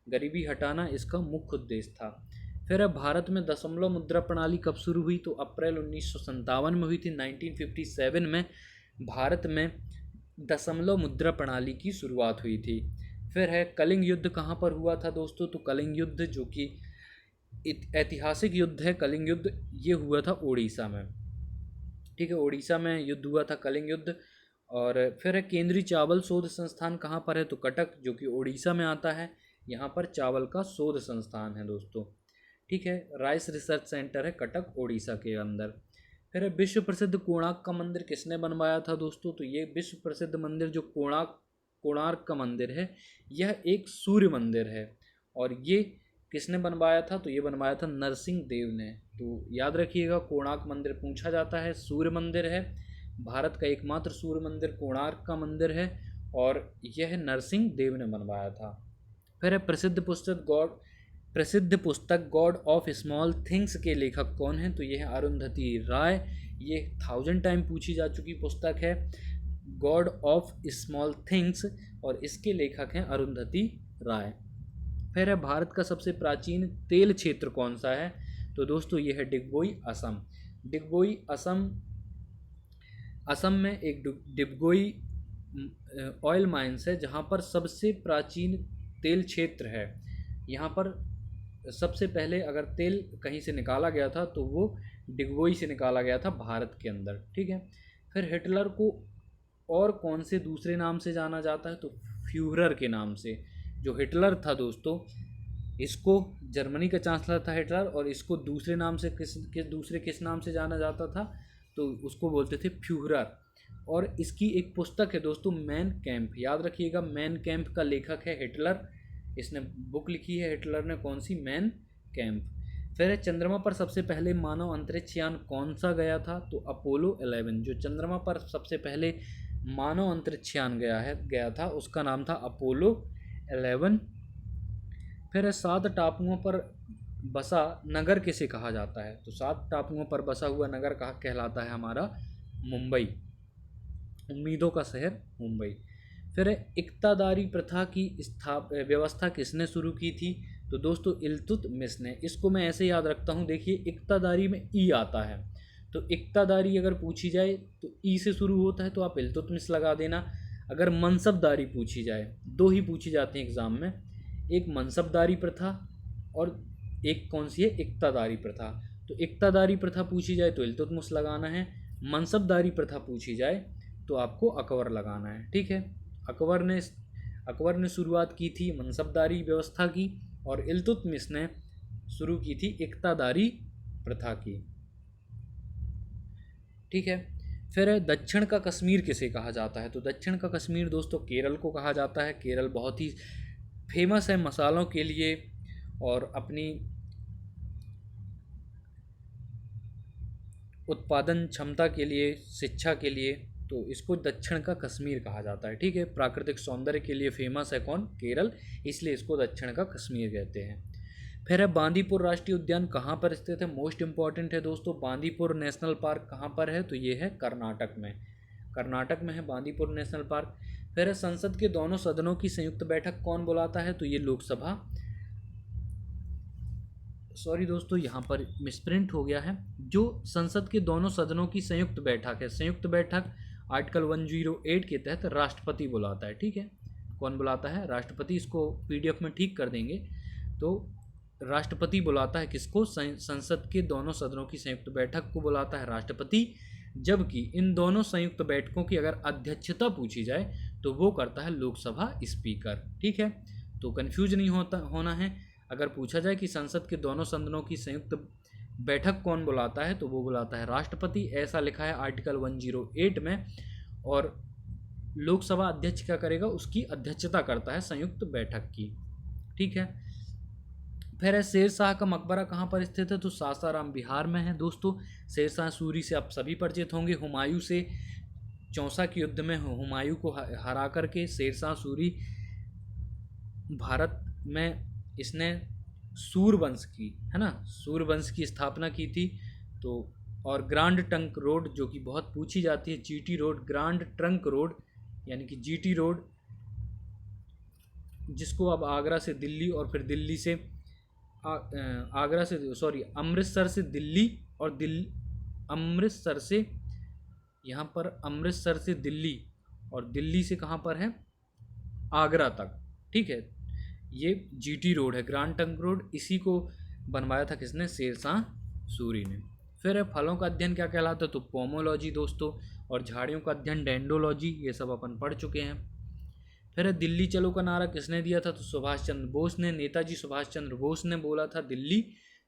गरीबी हटाना इसका मुख्य उद्देश्य था। फिर है भारत में दशमलव मुद्रा प्रणाली कब शुरू हुई, तो अप्रैल 1957 में हुई थी। 1957 में भारत में दशमलव मुद्रा प्रणाली की शुरुआत हुई थी। फिर है कलिंग युद्ध कहाँ पर हुआ था दोस्तों, तो कलिंग युद्ध जो कि ऐतिहासिक युद्ध है, कलिंग युद्ध ये हुआ था उड़ीसा में। ठीक है, उड़ीसा में युद्ध हुआ था कलिंग युद्ध। और फिर है केंद्रीय चावल शोध संस्थान कहाँ पर है, तो कटक जो कि उड़ीसा में आता है, यहाँ पर चावल का शोध संस्थान है दोस्तों। ठीक है, राइस रिसर्च सेंटर है कटक उड़ीसा के अंदर। फिर विश्व प्रसिद्ध कोणार्क का मंदिर किसने बनवाया था दोस्तों, तो ये विश्व प्रसिद्ध मंदिर जो कोणार्क का मंदिर है यह एक सूर्य मंदिर है। और ये किसने बनवाया था, तो ये बनवाया था नरसिंह देव ने। तो याद रखिएगा कोणार्क मंदिर पूछा जाता है, सूर्य मंदिर है। भारत का एकमात्र सूर्य मंदिर कोणार्क का मंदिर है और यह नरसिंह देव ने बनवाया था। फिर है प्रसिद्ध पुस्तक गॉड ऑफ स्मॉल थिंग्स के लेखक कौन हैं, तो यह है अरुंधति राय। ये 1000 टाइम पूछी जा चुकी पुस्तक है गॉड ऑफ स्मॉल थिंग्स और इसके लेखक हैं अरुंधति राय। फिर है भारत का सबसे प्राचीन तेल क्षेत्र कौन सा है, तो दोस्तों यह है डिगबोई असम। डिगबोई असम में एक डिगबोई ऑयल माइंस है जहाँ पर सबसे प्राचीन तेल क्षेत्र है। यहाँ पर सबसे पहले अगर तेल कहीं से निकाला गया था तो वो डिगबोई से निकाला गया था भारत के अंदर। ठीक है, फिर हिटलर को और कौन से दूसरे नाम से जाना जाता है, तो फ्यूहरर के नाम से। जो हिटलर था दोस्तों, इसको जर्मनी का चांसलर था हिटलर और इसको दूसरे नाम से किस नाम से जाना जाता था, तो उसको बोलते थे फ्यूहरर। और इसकी एक पुस्तक है दोस्तों मैन कैंप, याद रखिएगा मैन कैंप का लेखक है हिटलर। इसने बुक लिखी है हिटलर ने, कौन सी, मैन कैंप। फिर चंद्रमा पर सबसे पहले मानव अंतरिक्ष यान कौन सा गया था, तो अपोलो 11। जो चंद्रमा पर सबसे पहले मानव अंतरिक्ष यान गया था उसका नाम था अपोलो 11। फिर 7 टापुओं पर बसा नगर किसे कहा जाता है, तो 7 टापुओं पर बसा हुआ नगर कहलाता है हमारा मुंबई, उम्मीदों का शहर मुंबई। फिर इक्तादारी प्रथा की व्यवस्था किसने शुरू की थी, तो दोस्तों इल्तुतमिश ने, इसको मैं ऐसे याद रखता हूँ, देखिए इक्तादारी में ई आता है, तो इक्तादारी अगर पूछी जाए तो ई से शुरू होता है, तो आप इल्तुतमिश लगा देना। अगर मनसबदारी पूछी जाए, दो ही पूछी जाती हैं एग्ज़ाम में, एक मनसबदारी प्रथा और एक कौन सी है, इक्तादारी प्रथा। तो इक्तादारी प्रथा पूछी जाए तो इल्तुतमिश लगाना है, मनसबदारी प्रथा पूछी जाए तो आपको अकबर लगाना है। ठीक है, अकबर ने शुरुआत की थी मनसबदारी व्यवस्था की, और इल्तुतमिश ने शुरू की थी इक्तादारी प्रथा की। ठीक है, फिर दक्षिण का कश्मीर किसे कहा जाता है? तो दक्षिण का कश्मीर दोस्तों केरल को कहा जाता है। केरल बहुत ही फेमस है मसालों के लिए और अपनी उत्पादन क्षमता के लिए, शिक्षा के लिए, तो इसको दक्षिण का कश्मीर कहा जाता है। ठीक है, प्राकृतिक सौंदर्य के लिए फेमस है कौन? केरल, इसलिए इसको दक्षिण का कश्मीर कहते हैं। फिर है बांदीपुर राष्ट्रीय उद्यान कहाँ पर स्थित है? मोस्ट इंपॉर्टेंट है दोस्तों, बांदीपुर नेशनल पार्क कहाँ पर है? तो ये है कर्नाटक में, कर्नाटक में है बांदीपुर नेशनल पार्क। फिर है संसद के दोनों सदनों की संयुक्त बैठक कौन बुलाता है? तो ये लोकसभा, सॉरी दोस्तों यहाँ पर मिसप्रिंट हो गया है, जो संसद के दोनों सदनों की संयुक्त बैठक है, संयुक्त बैठक आर्टिकल 108 के तहत राष्ट्रपति बुलाता है। ठीक है, कौन बुलाता है? राष्ट्रपति। इसको पीडीएफ में ठीक कर देंगे। तो राष्ट्रपति बुलाता है किसको? संसद के दोनों सदनों की संयुक्त बैठक को बुलाता है राष्ट्रपति, जबकि इन दोनों संयुक्त बैठकों की अगर अध्यक्षता पूछी जाए तो वो करता है लोकसभा स्पीकर। ठीक है, तो कंफ्यूज नहीं होना है। अगर पूछा जाए कि संसद के दोनों सदनों की संयुक्त बैठक कौन बुलाता है, तो वो बुलाता है राष्ट्रपति, ऐसा लिखा है आर्टिकल 108 में। और लोकसभा अध्यक्ष क्या करेगा? उसकी अध्यक्षता करता है संयुक्त बैठक की। ठीक है, फिर है शेरशाह का मकबरा कहाँ पर स्थित है? तो सासाराम बिहार में है दोस्तों। शेरशाह सूरी से आप सभी परिचित होंगे, हुमायूं से चौसा के युद्ध में हुमायूं को हरा करके शेरशाह सूरी भारत में इसने सूरवंश की, है ना, सूरवंश की स्थापना की थी। तो और ग्रांड ट्रंक रोड जो कि बहुत पूछी जाती है, GT road, grand trunk road यानी कि जीटी रोड, जिसको अब आगरा से दिल्ली और फिर दिल्ली से आगरा से, सॉरी, अमृतसर से दिल्ली और अमृतसर से यहाँ पर, अमृतसर से दिल्ली और दिल्ली से कहाँ पर है? आगरा तक। ठीक है, ये जीटी रोड है, ग्रांड ट्रंक रोड, इसी को बनवाया था किसने? शेरशाह सूरी ने। फिर है फलों का अध्ययन क्या कहलाता है? तो पोमोलॉजी दोस्तों, और झाड़ियों का अध्ययन डेंडोलॉजी, ये सब अपन पढ़ चुके हैं। फिर है दिल्ली चलो का नारा किसने दिया था? तो सुभाष चंद्र बोस ने, नेताजी सुभाष चंद्र बोस ने बोला था दिल्ली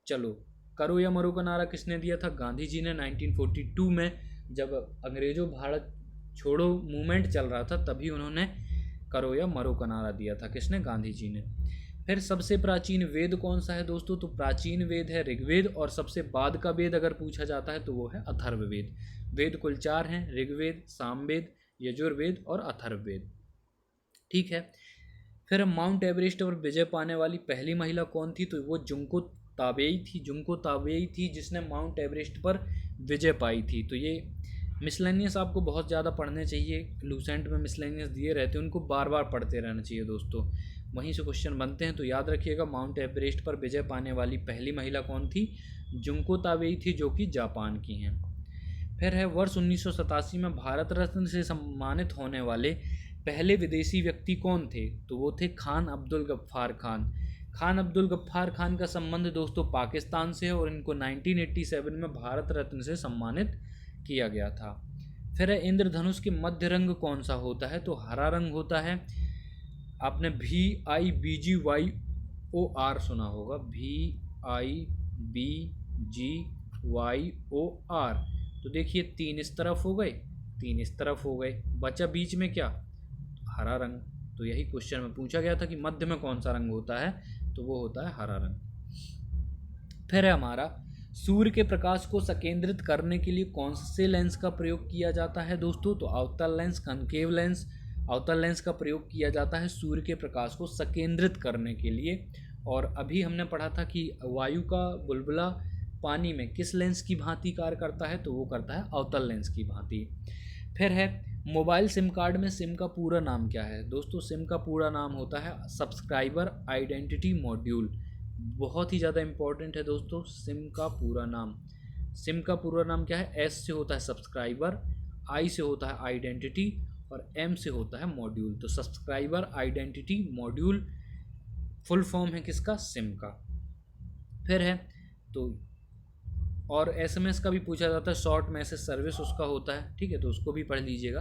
चलो। करो या मरो का नारा किसने दिया था? गांधी जी ने 1942 में, जब अंग्रेजों भारत छोड़ो मूवमेंट चल रहा था, तभी उन्होंने करो या मरो का नारा दिया था। किसने? गांधी जी ने। फिर सबसे प्राचीन वेद कौन सा है दोस्तों? तो प्राचीन वेद है ऋग्वेद, और सबसे बाद का वेद अगर पूछा जाता है तो वो है अथर्ववेद। वेद कुल 4 हैं, ऋग्वेद, सामवेद, यजुर्वेद और अथर्ववेद। ठीक है, फिर माउंट एवरेस्ट पर विजय पाने वाली पहली महिला कौन थी? तो वो जुंको ताबेई थी, जुंको ताबेई थी जिसने माउंट एवरेस्ट पर विजय पाई थी। तो ये मिसलेनियस आपको बहुत ज़्यादा पढ़ने चाहिए, लूसेंट में मिसलेनियस दिए रहते हैं, उनको बार बार पढ़ते रहना चाहिए दोस्तों, वहीं से क्वेश्चन बनते हैं। तो याद रखिएगा, माउंट एवरेस्ट पर विजय पाने वाली पहली महिला कौन थी? जुंको ताबेई थी, जो कि जापान की हैं। फिर है वर्ष 1987 में भारत रत्न से सम्मानित होने वाले पहले विदेशी व्यक्ति कौन थे? तो वो थे खान अब्दुल गफ्फार खान। खान अब्दुल गफ्फार खान का संबंध दोस्तों पाकिस्तान से है, और इनको 1987 में भारत रत्न से सम्मानित किया गया था। फिर है इंद्रधनुष के मध्य रंग कौन सा होता है? तो हरा रंग होता है। आपने VIBGYOR सुना होगा, VIBGYOR। तो देखिए 3 इस तरफ हो गए, 3 इस तरफ हो गए, बचा बीच में क्या? हरा रंग। तो यही क्वेश्चन में पूछा गया था कि मध्य में कौन सा रंग होता है, तो वो होता है हरा रंग। फिर है हमारा सूर्य के प्रकाश को संकेंद्रित करने के लिए कौन से लेंस का प्रयोग किया जाता है दोस्तों? तो अवतल लेंस, कनकेव लेंस। अवतल लेंस का प्रयोग किया जाता है सूर्य के प्रकाश को संकेंद्रित करने के लिए। और अभी हमने पढ़ा था कि वायु का बुलबुला पानी में किस लेंस की भांति कार्य करता है? तो वो करता है अवतल लेंस की भांति। फिर है मोबाइल सिम कार्ड में सिम का पूरा नाम क्या है? दोस्तों सिम का पूरा नाम होता है सब्सक्राइबर आइडेंटिटी मॉड्यूल। बहुत ही ज़्यादा इम्पोर्टेंट है दोस्तों, सिम का पूरा नाम। सिम का पूरा नाम क्या है? एस से होता है सब्सक्राइबर, आई से होता है आइडेंटिटी और एम से होता है मॉड्यूल। तो subscriber identity module full form है किसका? सिम का। फिर है तो, और एसएमएस का भी पूछा जाता है, शॉर्ट मैसेज सर्विस उसका होता है, ठीक है, तो उसको भी पढ़ लीजिएगा।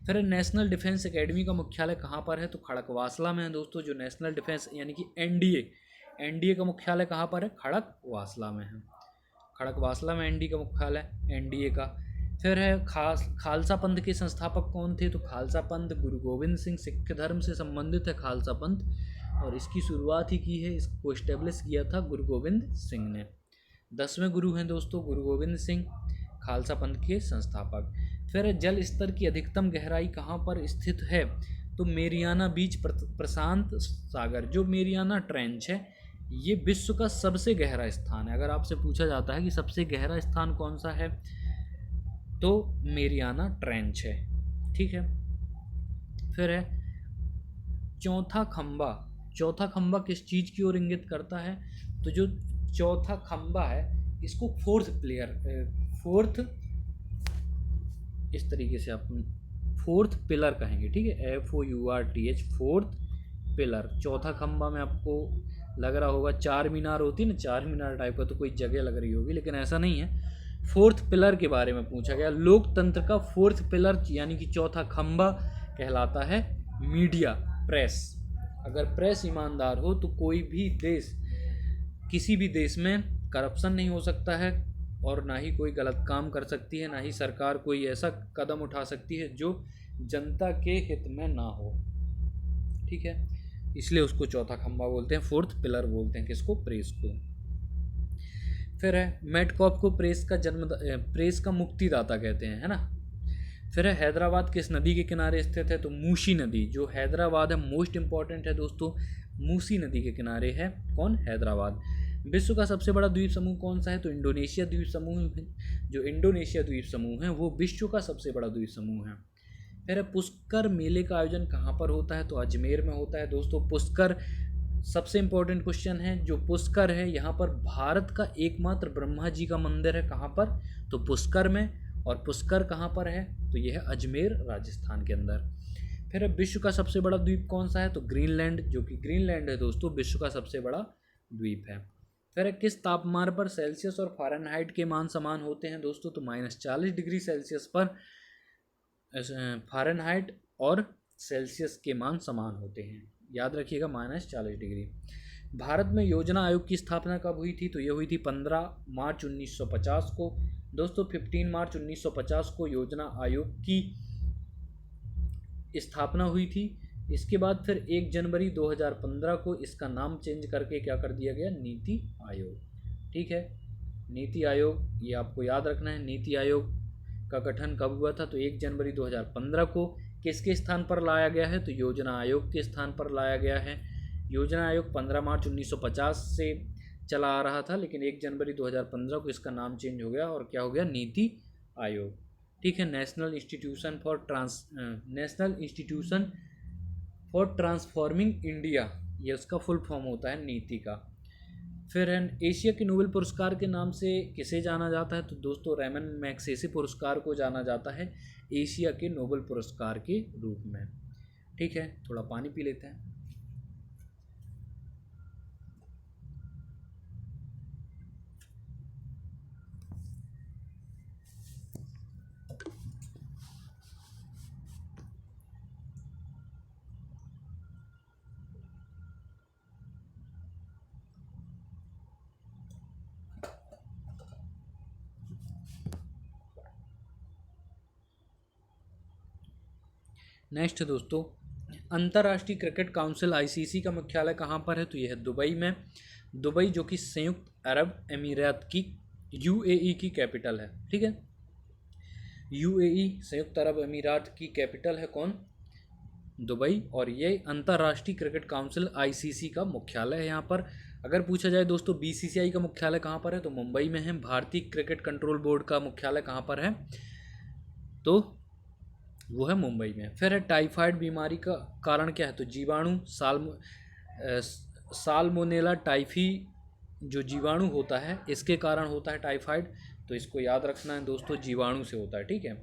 फिर नेशनल डिफेंस एकेडमी का मुख्यालय कहाँ पर है? तो खड़कवासला में है दोस्तों। जो नेशनल डिफेंस यानी कि एनडीए का मुख्यालय कहाँ पर है? खड़कवासला में है। खड़कवासला में एनडीए का मुख्यालय, एनडीए का। फिर है खालसा पंथ के संस्थापक कौन थे? तो खालसा पंथ गुरु गोविंद सिंह, सिख धर्म से संबंधित है खालसा पंथ, और इसकी शुरुआत ही की है, इसको इस्टेब्लिश किया था गुरु गोविंद सिंह ने। 10वें गुरु हैं दोस्तों गुरु गोविंद सिंह, खालसा पंथ के संस्थापक। फिर जल स्तर की अधिकतम गहराई कहाँ पर स्थित है? तो मेरियाना बीच, प्रशांत सागर। जो मेरियाना ट्रेंच है ये विश्व का सबसे गहरा स्थान है। अगर आपसे पूछा जाता है कि सबसे गहरा स्थान कौन सा है, तो मेरियाना ट्रेंच है, ठीक है। फिर है चौथा खंबा। चौथा खंबा किस चीज़ की ओर इंगित करता है? तो जो चौथा खंबा है इसको फोर्थ, इस तरीके से आप फोर्थ पिलर कहेंगे, ठीक है, FOURTH, फोर्थ पिलर। चौथा खंबा में आपको लग रहा होगा चार मीनार होती है ना, चार मीनार टाइप का, तो कोई जगह लग रही होगी, लेकिन ऐसा नहीं है। फोर्थ पिलर के बारे में पूछा गया। लोकतंत्र का फोर्थ पिलर यानी कि चौथा खंबा कहलाता है मीडिया, प्रेस। अगर प्रेस ईमानदार हो तो कोई भी देश, किसी भी देश में करप्शन नहीं हो सकता है, और ना ही कोई गलत काम कर सकती है, ना ही सरकार कोई ऐसा कदम उठा सकती है जो जनता के हित में ना हो, ठीक है। इसलिए उसको चौथा खंबा बोलते हैं, फोर्थ पिलर बोलते हैं किसको? प्रेस को। फिर है मेटकॉप को प्रेस का मुक्तिदाता कहते हैं, है ना। फिर है हैदराबाद किस नदी के किनारे स्थित है? तो मूसी नदी। जो हैदराबाद है मोस्ट इंपॉर्टेंट है दोस्तों, मूसी नदी के किनारे है कौन? हैदराबाद। विश्व का सबसे बड़ा द्वीप समूह कौन सा है? तो इंडोनेशिया द्वीप समूह। जो इंडोनेशिया द्वीप समूह है वो विश्व का सबसे बड़ा द्वीप समूह है। फिर पुष्कर मेले का आयोजन कहाँ पर होता है? तो अजमेर में होता है दोस्तों। पुष्कर सबसे इम्पोर्टेंट क्वेश्चन है। जो पुष्कर है यहाँ पर भारत का एकमात्र ब्रह्मा जी का मंदिर है, कहाँ पर? तो पुष्कर में। और पुष्कर कहाँ पर है? तो यह है अजमेर, राजस्थान के अंदर। फिर विश्व का सबसे बड़ा द्वीप कौन सा है? तो ग्रीनलैंड। जो कि ग्रीनलैंड है दोस्तों विश्व का सबसे बड़ा द्वीप है। फिर किस तापमान पर सेल्सियस और फ़ारेनहाइट के मान समान होते हैं दोस्तों? तो -40 डिग्री सेल्सियस पर फ़ारेनहाइट और सेल्सियस के मान समान होते हैं, याद रखिएगा, -40 डिग्री। भारत में योजना आयोग की स्थापना कब हुई थी? तो ये हुई थी 15 मार्च 1950 को दोस्तों। 15 मार्च 1950 को योजना आयोग की स्थापना हुई थी। इसके बाद फिर 1 जनवरी 2015 को इसका नाम चेंज करके क्या कर दिया गया? नीति आयोग, ठीक है। नीति आयोग ये आपको याद रखना है। नीति आयोग का गठन कब हुआ था? तो 1 जनवरी 2015 को। किसके स्थान पर लाया गया है? तो योजना आयोग के स्थान पर लाया गया है। योजना आयोग 15 मार्च 1950 से चला आ रहा था, लेकिन 1 जनवरी 2015 को इसका नाम चेंज हो गया और क्या हो गया? नीति आयोग, ठीक है। National institution for transforming India, ये उसका फुल फॉर्म होता है नीति का। फिर एशिया के नोबेल पुरस्कार के नाम से किसे जाना जाता है? तो दोस्तों रेमन मैग्सेसे पुरस्कार को जाना जाता है एशिया के नोबेल पुरस्कार के रूप में, ठीक है। थोड़ा पानी पी लेते हैं। नेक्स्ट दोस्तों, अंतर्राष्ट्रीय क्रिकेट काउंसिल ICC का मुख्यालय कहाँ पर है? तो यह है दुबई में। दुबई जो कि संयुक्त अरब अमीरात की UAE की कैपिटल है, ठीक है। UAE संयुक्त अरब अमीरात की कैपिटल है कौन? दुबई। और ये अंतर्राष्ट्रीय क्रिकेट काउंसिल ICC का मुख्यालय है यहाँ पर। अगर पूछा जाए दोस्तों BCCI का मुख्यालय कहाँ पर है? तो मुंबई में है। भारतीय क्रिकेट कंट्रोल बोर्ड का मुख्यालय कहाँ पर है? तो वो है मुंबई में। फिर है टाइफाइड बीमारी का कारण क्या है? तो जीवाणु साल्मोनेला टाइफी जो जीवाणु होता है इसके कारण होता है टाइफाइड, तो इसको याद रखना है दोस्तों, जीवाणु से होता है। ठीक है,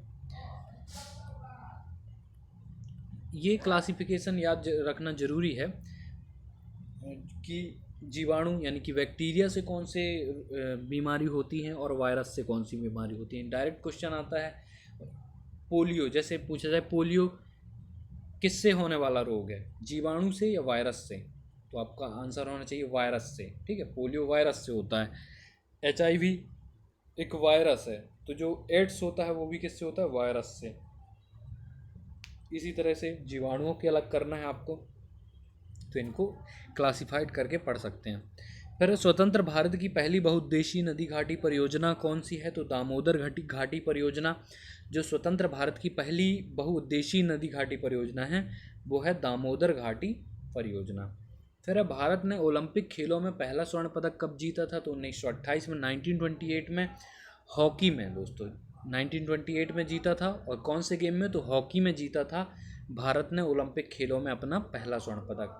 ये क्लासिफिकेशन याद रखना जरूरी है कि जीवाणु यानी कि बैक्टीरिया से कौन से बीमारी होती हैं और वायरस से कौन सी बीमारी होती है। डायरेक्ट क्वेश्चन आता है पोलियो, जैसे पूछा जाए पोलियो किससे होने वाला रोग है, जीवाणु से या वायरस से, तो आपका आंसर होना चाहिए वायरस से। ठीक है, पोलियो वायरस से होता है। HIV एक वायरस है, तो जो एड्स होता है वो भी किससे होता है, वायरस से। इसी तरह से जीवाणुओं के अलग करना है आपको, तो इनको क्लासिफाइड करके पढ़ सकते हैं। फिर स्वतंत्र भारत की पहली बहुउद्देशीय नदी घाटी परियोजना कौन सी है, तो दामोदर घाटी परियोजना। जो स्वतंत्र भारत की पहली बहुउद्देशीय नदी घाटी परियोजना है वो है दामोदर घाटी परियोजना। फिर भारत ने ओलंपिक खेलों में पहला स्वर्ण पदक कब जीता था, तो 1928 में, 1928 में हॉकी में दोस्तों, 1928 में जीता था। और कौन से गेम में, तो हॉकी में जीता था भारत ने ओलंपिक खेलों में अपना पहला स्वर्ण पदक।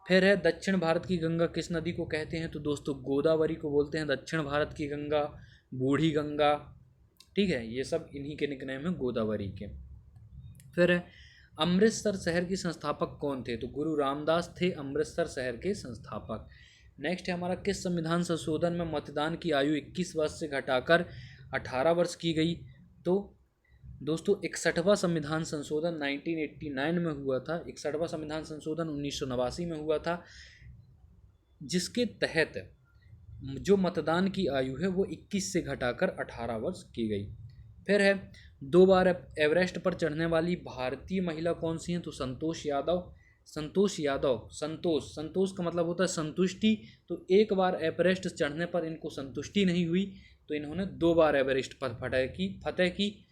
फिर है दक्षिण भारत की गंगा किस नदी को कहते हैं, तो दोस्तों गोदावरी को बोलते हैं दक्षिण भारत की गंगा, बूढ़ी गंगा। ठीक है, ये सब इन्हीं के निकनेम हैं गोदावरी के। फिर है अमृतसर शहर के संस्थापक कौन थे, तो गुरु रामदास थे अमृतसर शहर के संस्थापक। नेक्स्ट है हमारा किस संविधान संशोधन में मतदान की आयु 21 वर्ष से घटाकर 18 वर्ष की गई, तो दोस्तों 61वां संविधान संशोधन 1989 में हुआ था। 61वां संविधान संशोधन 1989 में हुआ था, जिसके तहत जो मतदान की आयु है वो 21 से घटाकर 18 वर्ष की गई। फिर है 2 बार एवरेस्ट पर चढ़ने वाली भारतीय महिला कौन सी हैं, तो संतोष यादव। संतोष यादव, संतोष का मतलब होता है संतुष्टि, तो एक बार एवरेस्ट चढ़ने पर इनको संतुष्टि नहीं हुई, तो इन्होंने 2 बार एवरेस्ट पर फतेह की।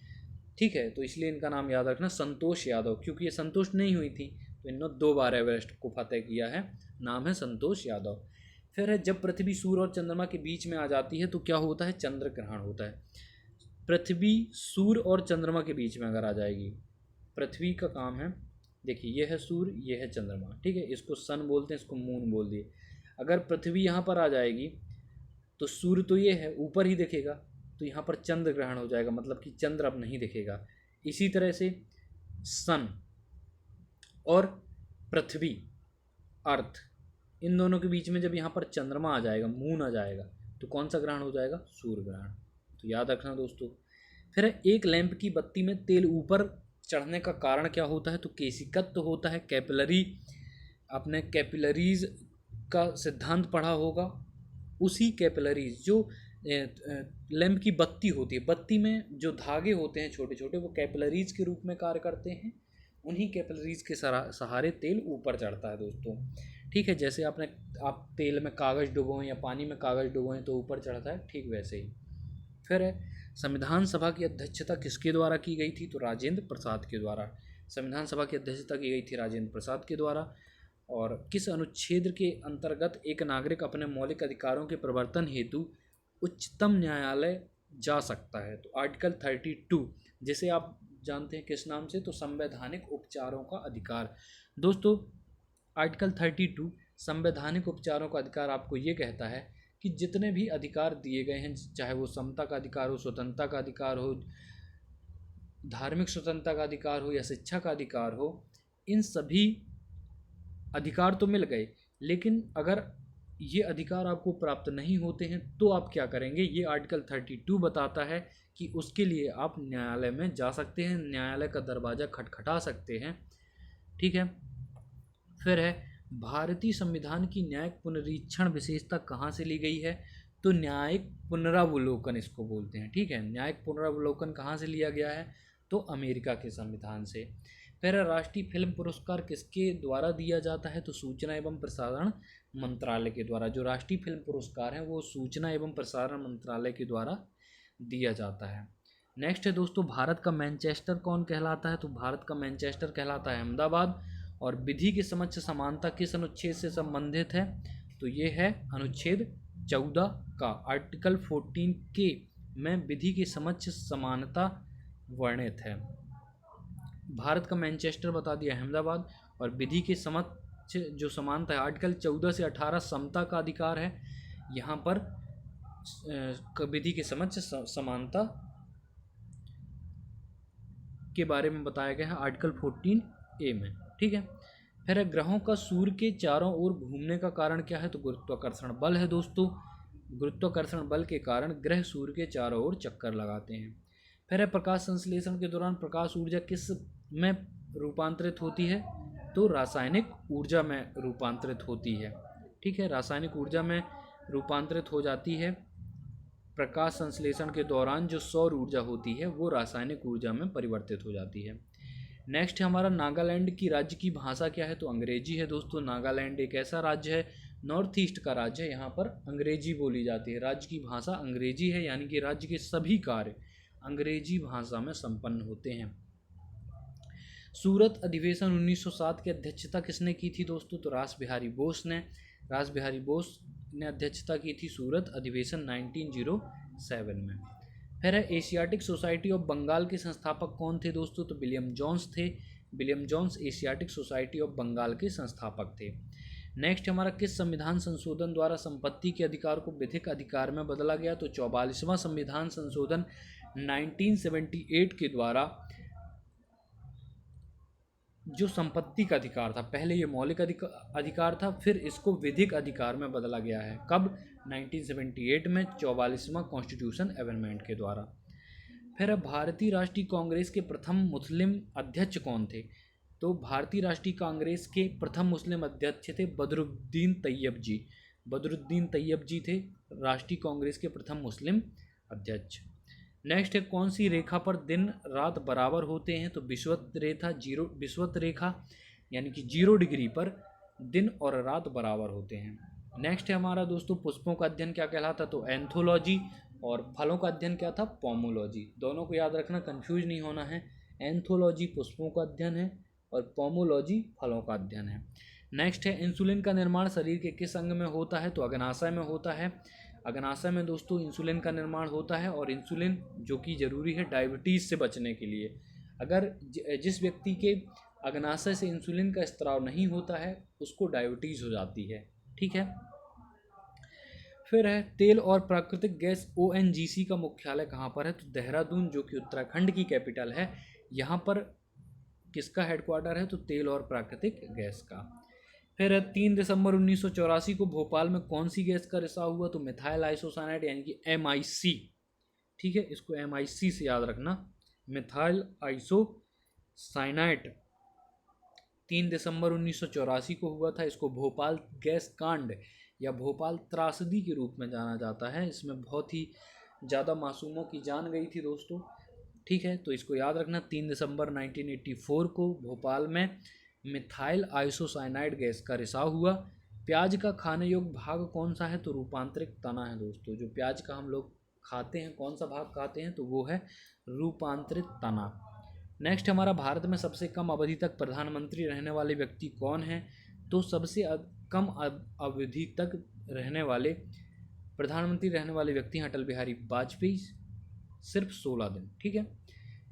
ठीक है, तो इसलिए इनका नाम याद रखना संतोष यादव, क्योंकि ये संतुष्ट नहीं हुई थी तो इन्होंने 2 बार एवरेस्ट को फतेह किया है, नाम है संतोष यादव। फिर है जब पृथ्वी सूर्य और चंद्रमा के बीच में आ जाती है तो क्या होता है, चंद्र ग्रहण होता है। पृथ्वी सूर्य और चंद्रमा के बीच में अगर आ जाएगी, पृथ्वी का काम है, देखिए ये है सूर्य, ये है चंद्रमा। ठीक है, इसको सन बोलते हैं, इसको मून बोल दिए। अगर पृथ्वी यहाँ पर आ जाएगी तो सूर्य तो ये है ऊपर ही दिखेगा, तो यहाँ पर चंद्र ग्रहण हो जाएगा, मतलब कि चंद्र अब नहीं दिखेगा। इसी तरह से सन और पृथ्वी अर्थ, इन दोनों के बीच में जब यहाँ पर चंद्रमा आ जाएगा, मून आ जाएगा, तो कौन सा ग्रहण हो जाएगा, सूर्य ग्रहण। तो याद रखना दोस्तों। फिर एक लैंप की बत्ती में तेल ऊपर चढ़ने का कारण क्या होता है, तो केशिकत्व होता है, कैपिलरी। आपने कैपिलरीज का सिद्धांत पढ़ा होगा, उसी कैपिलरीज जो लैंप की बत्ती होती है, बत्ती में जो धागे होते हैं छोटे छोटे, वो कैपिलरीज के रूप में कार्य करते हैं। उन्हीं कैपिलरीज के सहारे तेल ऊपर चढ़ता है दोस्तों। ठीक है, जैसे आप तेल में कागज़ डुबोएं या पानी में कागज़ डुबोएं तो ऊपर चढ़ता है, ठीक वैसे ही। फिर है संविधान सभा की अध्यक्षता किसके द्वारा की गई थी, तो राजेंद्र प्रसाद के द्वारा। संविधान सभा की अध्यक्षता की गई थी राजेंद्र प्रसाद के द्वारा। और किस अनुच्छेद के अंतर्गत एक नागरिक अपने मौलिक अधिकारों के प्रवर्तन हेतु उच्चतम न्यायालय जा सकता है, तो आर्टिकल 32, जिसे आप जानते हैं किस नाम से, तो संवैधानिक उपचारों का अधिकार। दोस्तों आर्टिकल 32 संवैधानिक उपचारों का अधिकार आपको ये कहता है कि जितने भी अधिकार दिए गए हैं, चाहे वो समता का अधिकार हो, स्वतंत्रता का अधिकार हो, धार्मिक स्वतंत्रता का अधिकार हो या शिक्षा का अधिकार हो, इन सभी अधिकार तो मिल गए, लेकिन अगर ये अधिकार आपको प्राप्त नहीं होते हैं तो आप क्या करेंगे, ये आर्टिकल 32 बताता है कि उसके लिए आप न्यायालय में जा सकते हैं, न्यायालय का दरवाज़ा खटखटा सकते हैं। ठीक है, फिर है भारतीय संविधान की न्यायिक पुनरीक्षण विशेषता कहाँ से ली गई है, तो न्यायिक पुनरावलोकन इसको बोलते हैं। ठीक है, न्यायिक पुनरावलोकन कहाँ से लिया गया है, तो अमेरिका के संविधान से। फिर राष्ट्रीय फिल्म पुरस्कार किसके द्वारा दिया जाता है, तो सूचना एवं प्रसारण मंत्रालय के द्वारा। जो राष्ट्रीय फिल्म पुरस्कार है वो सूचना एवं प्रसारण मंत्रालय के द्वारा दिया जाता है। नेक्स्ट है दोस्तों भारत का मैनचेस्टर कौन कहलाता है, तो भारत का मैनचेस्टर कहलाता है अहमदाबाद। और विधि के समक्ष समानता किस अनुच्छेद से संबंधित है, तो ये है अनुच्छेद 14 का, आर्टिकल 14 के में विधि के समक्ष समानता वर्णित है। भारत का मैनचेस्टर बता दिया अहमदाबाद, और विधि के समक्ष जो समानता है आर्टिकल 14 से 18 समता का अधिकार है। यहाँ पर विधि के समक्ष समानता के बारे में बताया गया है आर्टिकल 14A में। ठीक है, फिर ग्रहों का सूर्य के चारों ओर घूमने का कारण क्या है? तो गुरुत्वाकर्षण बल है दोस्तों। गुरुत्वाकर्षण बल के कारण ग्रह सूर्य के चारों ओर चक्कर लगाते हैं। फिर प्रकाश संश्लेषण के दौरान प्रकाश ऊर्जा किस में रूपांतरित होती है? तो रासायनिक ऊर्जा में रूपांतरित होती है। ठीक है, रासायनिक ऊर्जा में रूपांतरित हो जाती है। प्रकाश संश्लेषण के दौरान जो सौर ऊर्जा होती है वो रासायनिक ऊर्जा में परिवर्तित हो जाती है। नेक्स्ट है हमारा नागालैंड की राज्य की भाषा क्या है? तो अंग्रेजी है दोस्तों। नागालैंड एक ऐसा राज्य है, नॉर्थ ईस्ट का राज्य है, यहाँ पर अंग्रेजी बोली जाती है। राज्य की भाषा अंग्रेजी है, यानी कि राज्य के सभी कार्य अंग्रेजी भाषा में संपन्न होते हैं। सूरत अधिवेशन 1907 की अध्यक्षता किसने की थी दोस्तों? तो रास बिहारी बोस ने। रास बिहारी बोस ने अध्यक्षता की थी सूरत अधिवेशन 1907 में। फिर है एशियाटिक सोसाइटी ऑफ बंगाल के संस्थापक कौन थे दोस्तों? तो विलियम जोन्स थे। William Jones Asiatic Society of Bengal के संस्थापक थे। नेक्स्ट हमारा किस संविधान संशोधन द्वारा संपत्ति के अधिकार को विधिक अधिकार में बदला गया? तो 44वां संविधान संशोधन 1978 के द्वारा जो संपत्ति का अधिकार था, पहले ये मौलिक अधिकार था, फिर इसको विधिक अधिकार में बदला गया है। कब? 1978 में 44वां कॉन्स्टिट्यूशन अमेंडमेंट के द्वारा। फिर भारतीय राष्ट्रीय कांग्रेस के प्रथम मुस्लिम अध्यक्ष कौन थे? तो भारतीय राष्ट्रीय कांग्रेस के प्रथम मुस्लिम अध्यक्ष थे बदरुद्दीन तैयब जी। बदरुद्दीन तैयब जी थे राष्ट्रीय कांग्रेस के प्रथम मुस्लिम अध्यक्ष। नेक्स्ट है कौन सी रेखा पर दिन रात बराबर होते हैं? तो विषुवत रेखा यानी कि 0 डिग्री पर दिन और रात बराबर होते हैं। नेक्स्ट है हमारा दोस्तों पुष्पों का अध्ययन क्या कहलाता? तो एंथोलॉजी। और फलों का अध्ययन क्या था? पोमोलॉजी। दोनों को याद रखना, कंफ्यूज नहीं होना है। एंथोलॉजी पुष्पों का अध्ययन है और पोमोलॉजी फलों का अध्ययन है। नेक्स्ट है इंसुलिन का निर्माण शरीर के किस अंग में होता है? तो अग्नाशय में होता है। अग्नाशय में दोस्तों इंसुलिन का निर्माण होता है, और इंसुलिन जो कि ज़रूरी है डायबिटीज़ से बचने के लिए। अगर जिस व्यक्ति के अग्नाशय से इंसुलिन का स्त्राव नहीं होता है उसको डायबिटीज़ हो जाती है। ठीक है, फिर है तेल और प्राकृतिक गैस ONGC का मुख्यालय कहाँ पर है? तो देहरादून, जो कि उत्तराखंड की कैपिटल है। यहाँ पर किसका हेडक्वार्टर है? तो तेल और प्राकृतिक गैस का। फिर 3 दिसंबर 1984 को भोपाल में कौन सी गैस का रिसाव हुआ? तो मिथाइल आइसोसाइनाइड यानी कि MIC। ठीक है, इसको MIC से याद रखना, मिथाइल आइसोसाइनाइड 3 दिसंबर 1984 को हुआ था। इसको भोपाल गैस कांड या भोपाल त्रासदी के रूप में जाना जाता है। इसमें बहुत ही ज़्यादा मासूमों की जान गई थी दोस्तों। ठीक है, तो इसको याद रखना, 3 दिसंबर 1984 को भोपाल में मिथाइल आइसोसाइनाइड गैस का रिसाव हुआ। प्याज का खाने योग्य भाग कौन सा है? तो रूपांतरित तना है दोस्तों। जो प्याज का हम लोग खाते हैं, कौन सा भाग खाते हैं? तो वो है रूपांतरित तना। नेक्स्ट हमारा भारत में सबसे कम अवधि तक प्रधानमंत्री रहने वाले व्यक्ति कौन है? तो सबसे कम अवधि तक रहने वाले प्रधानमंत्री रहने वाले व्यक्ति हैं अटल बिहारी वाजपेयी, सिर्फ 16 दिन। ठीक है,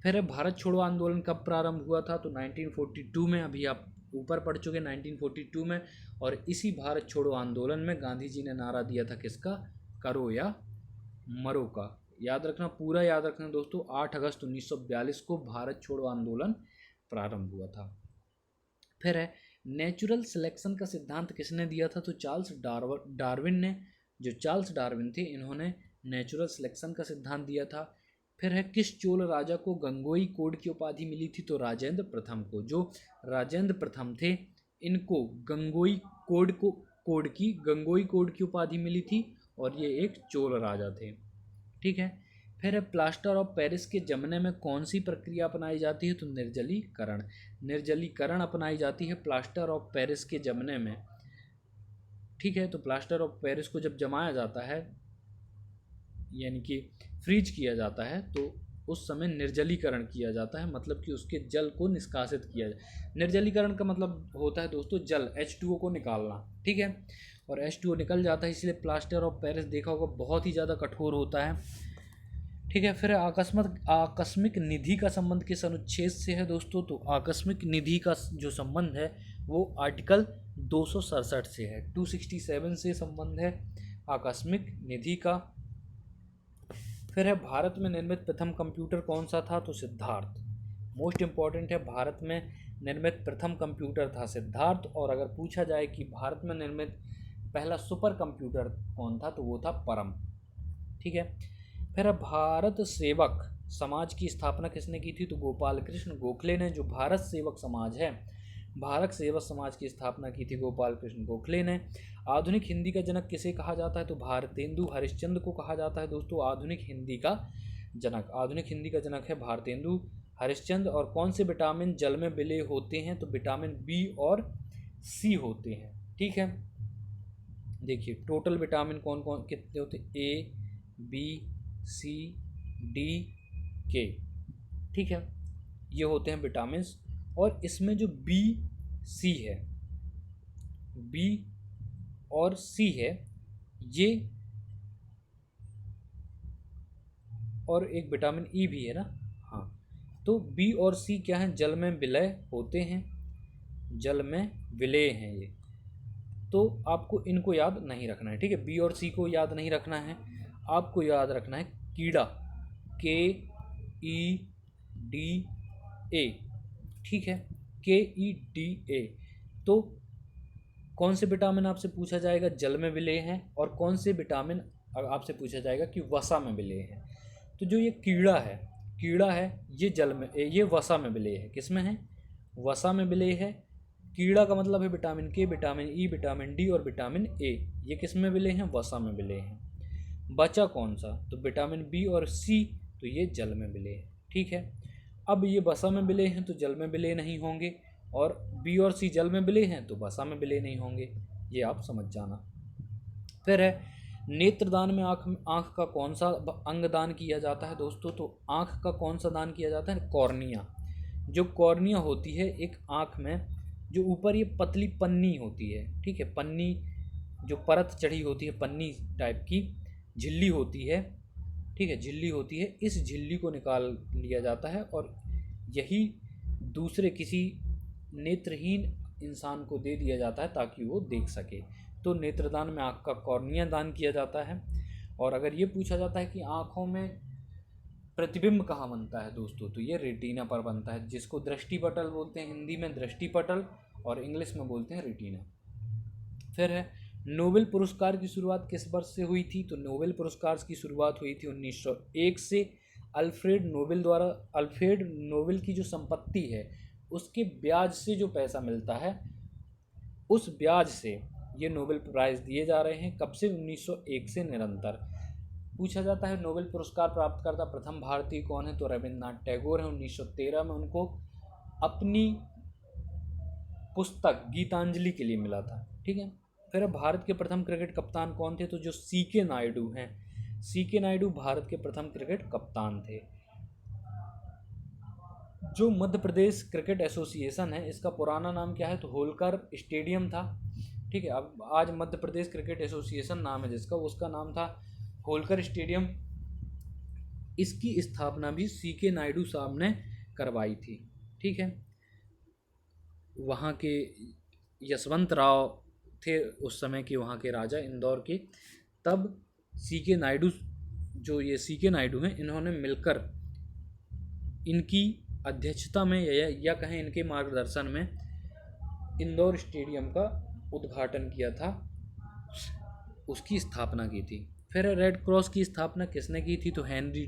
फिर भारत छोड़ो आंदोलन कब प्रारंभ हुआ था? तो 1942 में। अभी आप ऊपर पढ़ चुके 1942 में। और इसी भारत छोड़ो आंदोलन में गांधी जी ने नारा दिया था किसका? करो या मरो का। याद रखना, पूरा याद रखना दोस्तों। 8 अगस्त 1942 को भारत छोड़ो आंदोलन प्रारंभ हुआ था। फिर है नेचुरल सिलेक्शन का सिद्धांत किसने दिया था? तो चार्ल्स डार्विन ने। जो चार्ल्स डार्विन थे, इन्होंने नेचुरल सिलेक्शन का सिद्धांत दिया था। फिर है किस चोल राजा को गंगोई कोड की उपाधि मिली थी? तो राजेंद्र प्रथम को। जो राजेंद्र प्रथम थे, इनको गंगोई कोड की उपाधि मिली थी, और ये एक चोल राजा थे। ठीक है, फिर है प्लास्टर ऑफ पेरिस के जमने में कौन सी प्रक्रिया अपनाई जाती है? तो निर्जलीकरण। निर्जलीकरण अपनाई जाती है प्लास्टर ऑफ पेरिस के जमने में। ठीक है, तो प्लास्टर ऑफ पेरिस को जब जमाया जाता है, यानी कि फ्रीज किया जाता है, तो उस समय निर्जलीकरण किया जाता है, मतलब कि उसके जल को निष्कासित किया जाए। निर्जलीकरण का मतलब होता है दोस्तों जल, H2O को निकालना। ठीक है, और H2O निकल जाता है, इसलिए प्लास्टर ऑफ पेरिस देखा होगा बहुत ही ज़्यादा कठोर होता है। ठीक है, फिर आकस्मिक निधि का संबंध किस अनुच्छेद से है दोस्तों? तो आकस्मिक निधि का जो संबंध है वो आर्टिकल 267 से है, 267 से संबंध है आकस्मिक निधि का। फिर है भारत में निर्मित प्रथम कंप्यूटर कौन सा था, तो सिद्धार्थ। मोस्ट इम्पॉर्टेंट है, भारत में निर्मित प्रथम कंप्यूटर था सिद्धार्थ। और अगर पूछा जाए कि भारत में निर्मित पहला सुपर कंप्यूटर कौन था, तो वो था परम। ठीक है। फिर है भारत सेवक समाज की स्थापना किसने की थी, तो गोपाल कृष्ण गोखले ने। जो भारत सेवक समाज है, भारत सेवक समाज की स्थापना की थी गोपाल कृष्ण गोखले ने। आधुनिक हिंदी का जनक किसे कहा जाता है, तो भारतेंदु हरिश्चंद्र को कहा जाता है दोस्तों आधुनिक हिंदी का जनक। आधुनिक हिंदी का जनक है भारतेंदु हरिश्चंद्र। और कौन से विटामिन जल में विलय होते हैं, तो विटामिन बी और सी होते हैं। ठीक है, देखिए टोटल विटामिन कौन कौन कितने होते हैं, ए बी सी डी के। ठीक है, ये होते हैं विटामिन। और इसमें जो बी सी है, बी और सी है ये, और एक विटामिन ई भी है ना, हाँ। तो बी और सी क्या है, जल में विलय होते हैं, जल में विलय हैं ये। तो आपको इनको याद नहीं रखना है। ठीक है, बी और सी को याद नहीं रखना है, आपको याद रखना है कीड़ा, के ई डी ए। ठीक है, के ई डी ए। तो कौन से विटामिन आपसे पूछा जाएगा, जल में विलय हैं। और कौन से विटामिन आपसे पूछा जाएगा कि वसा में विलय है। तो जो ये कीड़ा है, ये जल में, ये वसा में विलय है। किस में है, वसा में विलय है। कीड़ा का मतलब है विटामिन के, विटामिन ई, विटामिन डी और विटामिन ए। ये किस में विलय हैं, वसा में विलय हैं। बचा कौन सा, तो विटामिन बी और सी, तो ये जल में विलय है। ठीक है, अब ये वसा में विलय हैं तो जल में विलय नहीं होंगे, और बी और सी जल में विलय हैं तो वसा में विलय नहीं होंगे, ये आप समझ जाना। फिर है नेत्रदान में आँख का कौन सा अंग दान किया जाता है दोस्तों, तो आँख का कौन सा दान किया जाता है, कॉर्निया। जो कॉर्निया होती है एक आँख में, जो ऊपर ये पतली पन्नी होती है, ठीक है, पन्नी जो परत चढ़ी होती है, पन्नी टाइप की झिल्ली होती है, ठीक है, झिल्ली होती है, इस झिल्ली को निकाल लिया जाता है और यही दूसरे किसी नेत्रहीन इंसान को दे दिया जाता है ताकि वो देख सके। तो नेत्रदान में आँख का कॉर्निया दान किया जाता है। और अगर ये पूछा जाता है कि आँखों में प्रतिबिंब कहाँ बनता है दोस्तों, तो ये रेटिना पर बनता है, जिसको दृष्टिपटल बोलते हैं, हिंदी में दृष्टिपटल और इंग्लिश में बोलते हैं रेटिना। फिर है नोबेल पुरस्कार की शुरुआत किस वर्ष से हुई थी, तो नोबेल पुरस्कार की शुरुआत हुई थी 1901 से। अल्फ्रेड नोबेल की जो संपत्ति है उसके ब्याज से जो पैसा मिलता है, उस ब्याज से ये नोबेल प्राइज़ दिए जा रहे हैं। कब से, 1901 से निरंतर। पूछा जाता है नोबेल पुरस्कार प्राप्त करता प्रथम भारतीय कौन है, तो रविन्द्रनाथ टैगोर हैं। 1913 में उनको अपनी पुस्तक गीतांजलि के लिए मिला था। ठीक है, फिर भारत के प्रथम क्रिकेट कप्तान कौन थे, तो जो सीके नायडू हैं। सीके नायडू भारत के प्रथम क्रिकेट कप्तान थे। जो मध्य प्रदेश क्रिकेट एसोसिएशन है, इसका पुराना नाम क्या है, तो होलकर स्टेडियम था। ठीक है, अब आज मध्य प्रदेश क्रिकेट एसोसिएशन नाम है जिसका, उसका नाम था होलकर स्टेडियम। इसकी स्थापना भी सीके नायडू साहब ने करवाई थी। ठीक है, वहाँ के यशवंत राव थे उस समय के वहाँ के राजा इंदौर के। तब सीके नायडू, जो ये सीके नायडू हैं, इन्होंने मिलकर इनकी अध्यक्षता में या कहें इनके मार्गदर्शन में इंदौर स्टेडियम का उद्घाटन किया था, उसकी स्थापना की थी। फिर रेड क्रॉस की स्थापना किसने की थी, तो हेनरी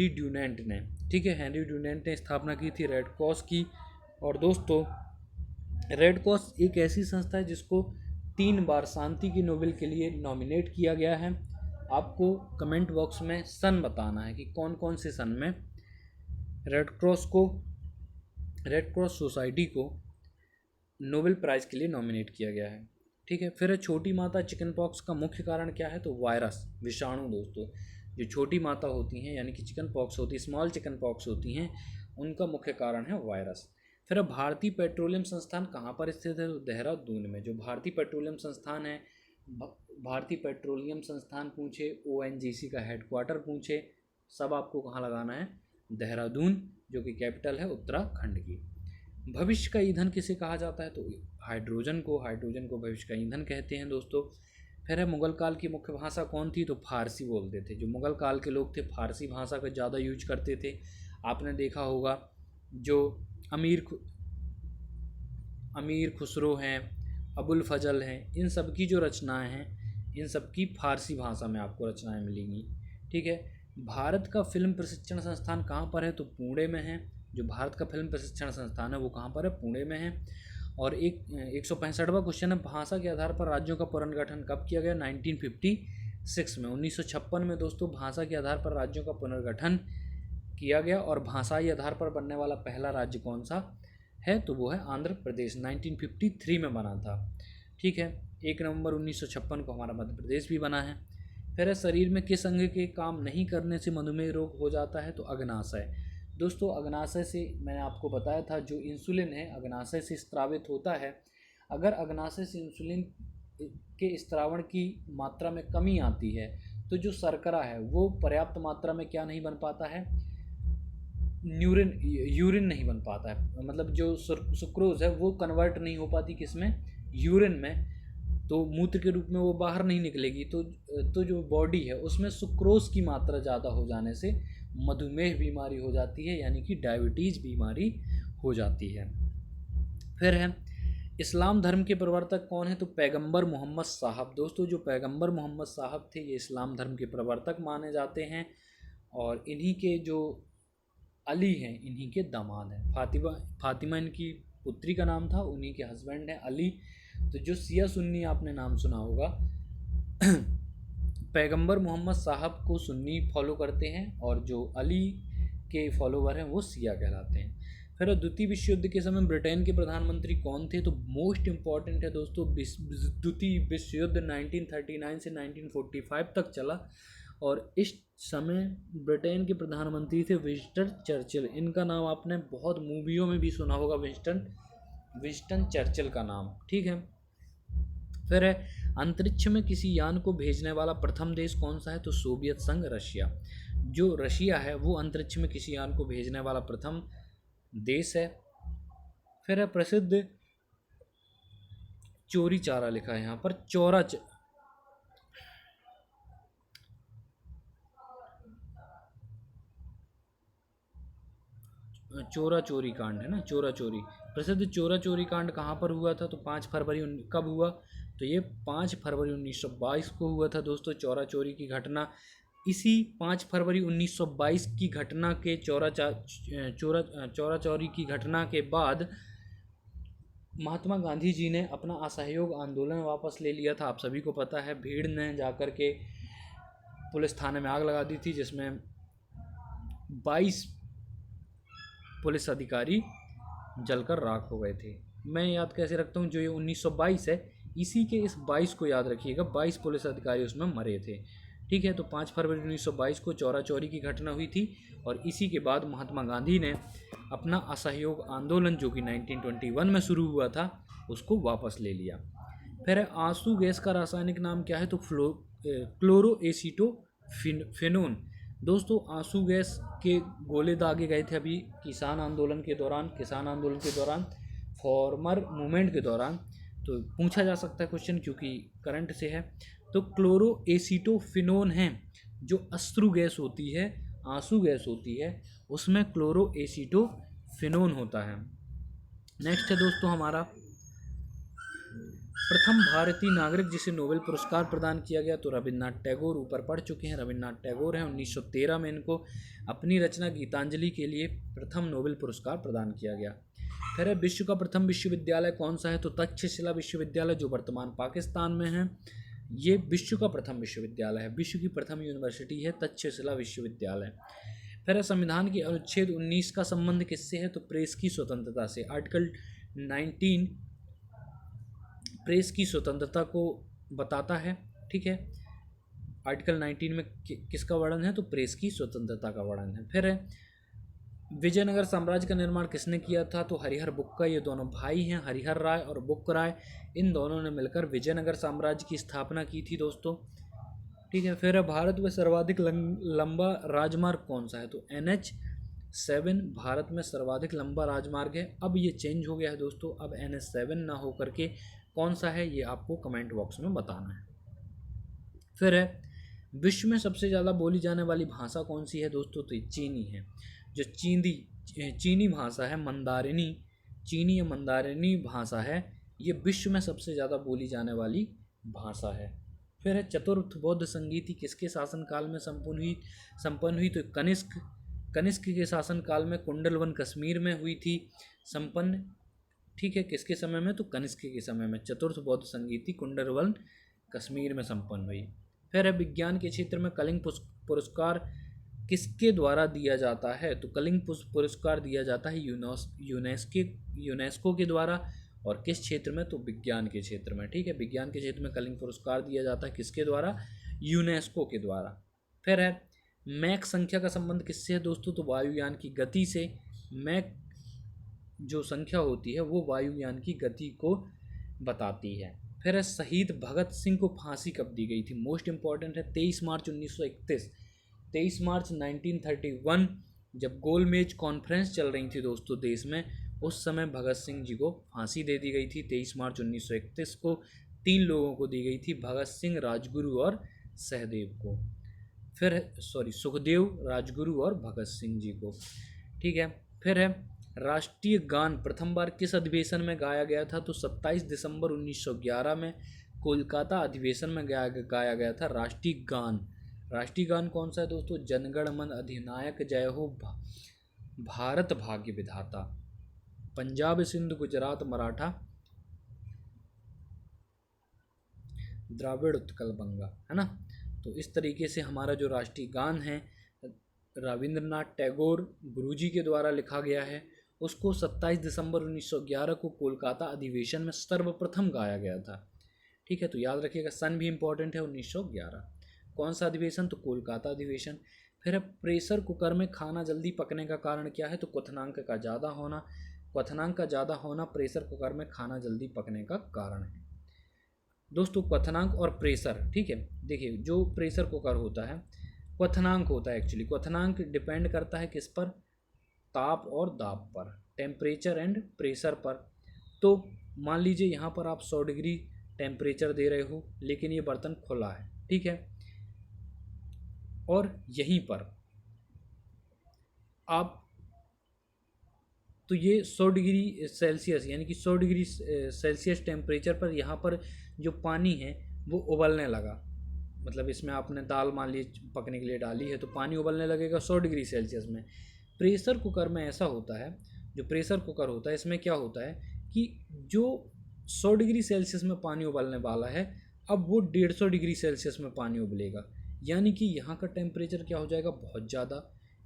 ड्यूनेंट ने। ठीक है, हेनरी ड्यूनेंट ने स्थापना की थी रेड क्रॉस की। और दोस्तों रेड क्रॉस एक ऐसी संस्था है जिसको 3 बार शांति की नोबेल के लिए नॉमिनेट किया गया है। आपको कमेंट बॉक्स में सन बताना है कि कौन कौन से सन में रेड क्रॉस सोसाइटी को नोबेल प्राइज़ के लिए नॉमिनेट किया गया है। ठीक है, फिर छोटी माता चिकन पॉक्स का मुख्य कारण क्या है, तो वायरस, विषाणु दोस्तों। जो छोटी माता होती हैं यानी कि चिकन पॉक्स होती है, स्मॉल चिकन पॉक्स होती हैं, उनका मुख्य कारण है वायरस। फिर भारतीय पेट्रोलियम संस्थान कहाँ पर स्थित है, तो देहरादून में। जो भारतीय पेट्रोलियम संस्थान है, भारतीय पेट्रोलियम संस्थान पूछे, ONGC का हेडक्वार्टर पूछे, सब आपको कहाँ लगाना है, देहरादून, जो कि कैपिटल है उत्तराखंड की। भविष्य का ईंधन किसे कहा जाता है, तो हाइड्रोजन को भविष्य का ईंधन कहते हैं दोस्तों। फिर है मुग़ल काल की मुख्य भाषा कौन थी, तो फारसी बोलते थे। जो मुग़ल काल के लोग थे फारसी भाषा का ज़्यादा यूज करते थे। आपने देखा होगा जो अमीर खुसरो हैं, अबुल फजल हैं, इन सब की जो रचनाएं हैं, इन सब की फारसी भाषा में आपको रचनाएं मिलेंगी। ठीक है। भारत का फिल्म प्रशिक्षण संस्थान कहाँ पर है, तो पुणे में है। जो भारत का फिल्म प्रशिक्षण संस्थान है वो कहाँ पर है, पुणे में है। और 165वां क्वेश्चन है, भाषा के आधार पर राज्यों का पुनर्गठन कब किया गया, 1956 में। 1956 में दोस्तों भाषा के आधार पर राज्यों का पुनर्गठन किया गया। और भाषाई आधार पर बनने वाला पहला राज्य कौन सा है, तो वो है आंध्र प्रदेश, 1953 में बना था। ठीक है। 1 नवंबर 1956 को हमारा मध्य प्रदेश भी बना है। फिर है, शरीर में किस अंग के काम नहीं करने से मधुमेह रोग हो जाता है, तो अग्नाशय। दोस्तों अग्नाशय से मैंने आपको बताया था, जो इंसुलिन है अग्नाशय से स्त्रावित होता है। अगर अग्नाशय से इंसुलिन के स्त्रावण की मात्रा में कमी आती है तो जो शर्करा है वो पर्याप्त मात्रा में क्या नहीं बन पाता है, यूरिन नहीं बन पाता है। मतलब जो सुक्रोज है वो कन्वर्ट नहीं हो पाती किसमें, यूरिन में, तो मूत्र के रूप में वो बाहर नहीं निकलेगी। तो जो बॉडी है उसमें सुक्रोज की मात्रा ज़्यादा हो जाने से मधुमेह बीमारी हो जाती है, यानी कि डायबिटीज़ बीमारी हो जाती है। फिर है, इस्लाम धर्म के प्रवर्तक कौन है, तो पैगंबर मोहम्मद साहब। दोस्तों जो पैगंबर मोहम्मद साहब थे ये इस्लाम धर्म के प्रवर्तक माने जाते हैं। और इन्हीं के जो अली हैं इन्हीं के दामाद हैं। फातिमा इनकी पुत्री का नाम था, उन्हीं के हस्बैंड हैं अली। तो जो सिया सुन्नी आपने नाम सुना होगा पैगंबर मोहम्मद साहब को सुन्नी फॉलो करते हैं और जो अली के फॉलोवर हैं वो सिया कहलाते हैं। फिर द्वितीय विश्व युद्ध के समय ब्रिटेन के प्रधानमंत्री कौन थे, तो मोस्ट इम्पॉर्टेंट है दोस्तों, द्वितीय विश्व युद्ध 1939 से 1945 तक चला और इस समय ब्रिटेन के प्रधानमंत्री थे विंस्टन चर्चिल। इनका नाम आपने बहुत मूवियों में भी सुना होगा, विंस्टन चर्चिल का नाम। ठीक है। फिर है, अंतरिक्ष में किसी यान को भेजने वाला प्रथम देश कौन सा है, तो सोवियत संघ रशिया। जो रशिया है वो अंतरिक्ष में किसी यान को भेजने वाला प्रथम देश है। फिर है, प्रसिद्ध चोरी चारा लिखा है यहाँ पर, चोरा चोरी कांड है ना, चोरा चोरी। प्रसिद्ध चोरा चोरी कांड कहाँ पर हुआ था, तो 5 फरवरी कब हुआ, तो ये 5 फरवरी 1922 को हुआ था दोस्तों, चोरा चोरी की घटना। इसी 5 फरवरी 1922 की घटना के चोरा चोरी की घटना के बाद महात्मा गांधी जी ने अपना असहयोग आंदोलन वापस ले लिया था। आप सभी को पता है, भीड़ ने जाकर के पुलिस थाने में आग लगा दी थी जिसमें 22 पुलिस अधिकारी जलकर राख हो गए थे। मैं याद कैसे रखता हूँ, जो ये 1922 है इसी के इस 22 को याद रखिएगा, 22 पुलिस अधिकारी उसमें मरे थे। ठीक है। तो 5 फरवरी 1922 को चोरा चोरी की घटना हुई थी और इसी के बाद महात्मा गांधी ने अपना असहयोग आंदोलन जो कि 1921 में शुरू हुआ था उसको वापस ले लिया। फिर आंसू गैस का रासायनिक नाम क्या है, तो क्लोरोएसिटोफेनोन। दोस्तों आंसू गैस के गोले दागे गए थे अभी किसान आंदोलन के दौरान, फार्मर मूवमेंट के दौरान। तो पूछा जा सकता है क्वेश्चन क्योंकि करंट से है। तो क्लोरोएसिटोफेनोन है, जो अश्रु गैस होती है, आंसू गैस होती है, उसमें क्लोरोएसिटोफेनोन होता है। नेक्स्ट है दोस्तों हमारा, प्रथम भारतीय नागरिक जिसे नोबेल पुरस्कार प्रदान किया गया, तो रविन्द्रनाथ टैगोर। ऊपर पढ़ चुके हैं, रविन्द्रनाथ टैगोर हैं। 1913 में इनको अपनी रचना गीतांजलि के लिए प्रथम नोबेल पुरस्कार प्रदान किया गया। फिर है, विश्व का प्रथम विश्वविद्यालय कौन सा है, तो तक्षशिला विश्वविद्यालय जो वर्तमान पाकिस्तान में है, ये विश्व का प्रथम विश्वविद्यालय है, विश्व की प्रथम यूनिवर्सिटी है तक्षशिला विश्वविद्यालय। फिर है, संविधान की अनुच्छेद 19 का संबंध किससे है, तो प्रेस की स्वतंत्रता से। आर्टिकल 19 प्रेस की स्वतंत्रता को बताता है। ठीक है। आर्टिकल 19 में किसका वर्णन है, तो प्रेस की स्वतंत्रता का वर्णन है। फिर है, विजयनगर साम्राज्य का निर्माण किसने किया था, तो हरिहर बुक्का। ये दोनों भाई हैं, हरिहर राय और बुक्क राय, इन दोनों ने मिलकर विजयनगर साम्राज्य की स्थापना की थी दोस्तों। ठीक है। फिर है, भारत में सर्वाधिक लंबा राजमार्ग कौन सा है, तो NH7 भारत में सर्वाधिक लंबा राजमार्ग है। अब ये चेंज हो गया है दोस्तों, अब NH7 ना हो करके कौन सा है, ये आपको कमेंट बॉक्स में बताना है। फिर है विश्व में सबसे ज़्यादा बोली जाने वाली भाषा कौन सी है दोस्तों, तो ये चीनी है। जो चीनी भाषा है, मंदारिनी, चीनी या मंदारिनी भाषा है, ये विश्व में सबसे ज़्यादा बोली जाने वाली भाषा है। फिर है चतुर्थ बौद्ध संगीति किसके शासनकाल में संपन्न हुई, तो कनिष्क के शासनकाल में कुंडलवन कश्मीर में हुई थी संपन्न। ठीक है, किसके समय में, तो कनिष्क के समय में चतुर्थ बौद्ध संगीति कुंडलवन कश्मीर में संपन्न हुई। फिर है विज्ञान के क्षेत्र में कलिंग पुरस्कार किसके द्वारा दिया जाता है, तो कलिंग पुरस्कार दिया जाता है यूनेस्को के द्वारा। और किस क्षेत्र में, तो विज्ञान के क्षेत्र में। ठीक है, विज्ञान के क्षेत्र में कलिंग पुरस्कार दिया जाता है किसके द्वारा, यूनेस्को के द्वारा। फिर है मैक संख्या का संबंध किससे है दोस्तों, तो वायुयान की गति से। मैक जो संख्या होती है वो वायुयान की गति को बताती है। फिर है शहीद भगत सिंह को फांसी कब दी गई थी, मोस्ट इंपॉर्टेंट है 23 मार्च 1931। 23 मार्च 1931 जब गोलमेज कॉन्फ्रेंस चल रही थी दोस्तों देश में, उस समय भगत सिंह जी को फांसी दे दी गई थी। 23 मार्च 1931 को 3 लोगों को दी गई थी, भगत सिंह, राजगुरु और सहदेव को। फिर सुखदेव, राजगुरु और भगत सिंह जी को। ठीक है, फिर है राष्ट्रीय गान प्रथम बार किस अधिवेशन में गाया गया था, तो 27 दिसंबर 1911 में कोलकाता अधिवेशन में गाया गया था राष्ट्रीय गान। राष्ट्रीय गान कौन सा है दोस्तों, जनगण मन अधिनायक जय हो भारत भाग्य विधाता, पंजाब सिंध गुजरात मराठा द्राविड़ उत्कल बंगा, है ना। तो इस तरीके से हमारा जो राष्ट्रीय गान है रविंद्रनाथ टैगोर गुरुजी के द्वारा लिखा गया है, उसको 27 दिसंबर 1911 को कोलकाता अधिवेशन में सर्वप्रथम गाया गया था। ठीक है, तो याद रखिएगा, सन भी इम्पोर्टेंट है, 1911। कौन सा अधिवेशन, तो कोलकाता अधिवेशन। फिर प्रेशर कुकर में खाना जल्दी पकने का कारण क्या है, तो क्वथनांक का ज़्यादा होना। क्वथनांक का ज़्यादा होना प्रेशर कुकर में खाना जल्दी पकने का कारण है दोस्तों। क्वथनांक और प्रेशर, ठीक है, देखिए जो प्रेशर कुकर होता है क्वथनांक होता है, एक्चुअली क्वथनांक डिपेंड करता है किस पर, ताप और दाब पर, टेम्परेचर एंड प्रेशर पर। तो मान लीजिए यहाँ पर आप 100 डिग्री टेम्परेचर दे रहे हो, लेकिन ये बर्तन खुला है, ठीक है, और यहीं पर आप, तो ये 100 डिग्री सेल्सियस यानी कि 100 डिग्री सेल्सियस टेम्परेचर पर यहाँ पर जो पानी है वो उबलने लगा। मतलब इसमें आपने दाल मान लीजिए पकने के लिए डाली है, तो पानी उबलने लगेगा 100 डिग्री सेल्सियस में। प्रेशर कुकर में ऐसा होता है, जो प्रेशर कुकर होता है इसमें क्या होता है कि जो 100 डिग्री सेल्सियस में पानी उबलने वाला है, अब वो 150 डिग्री सेल्सियस में पानी उबलेगा। यानी कि यहाँ का टेम्परेचर क्या हो जाएगा, बहुत ज़्यादा।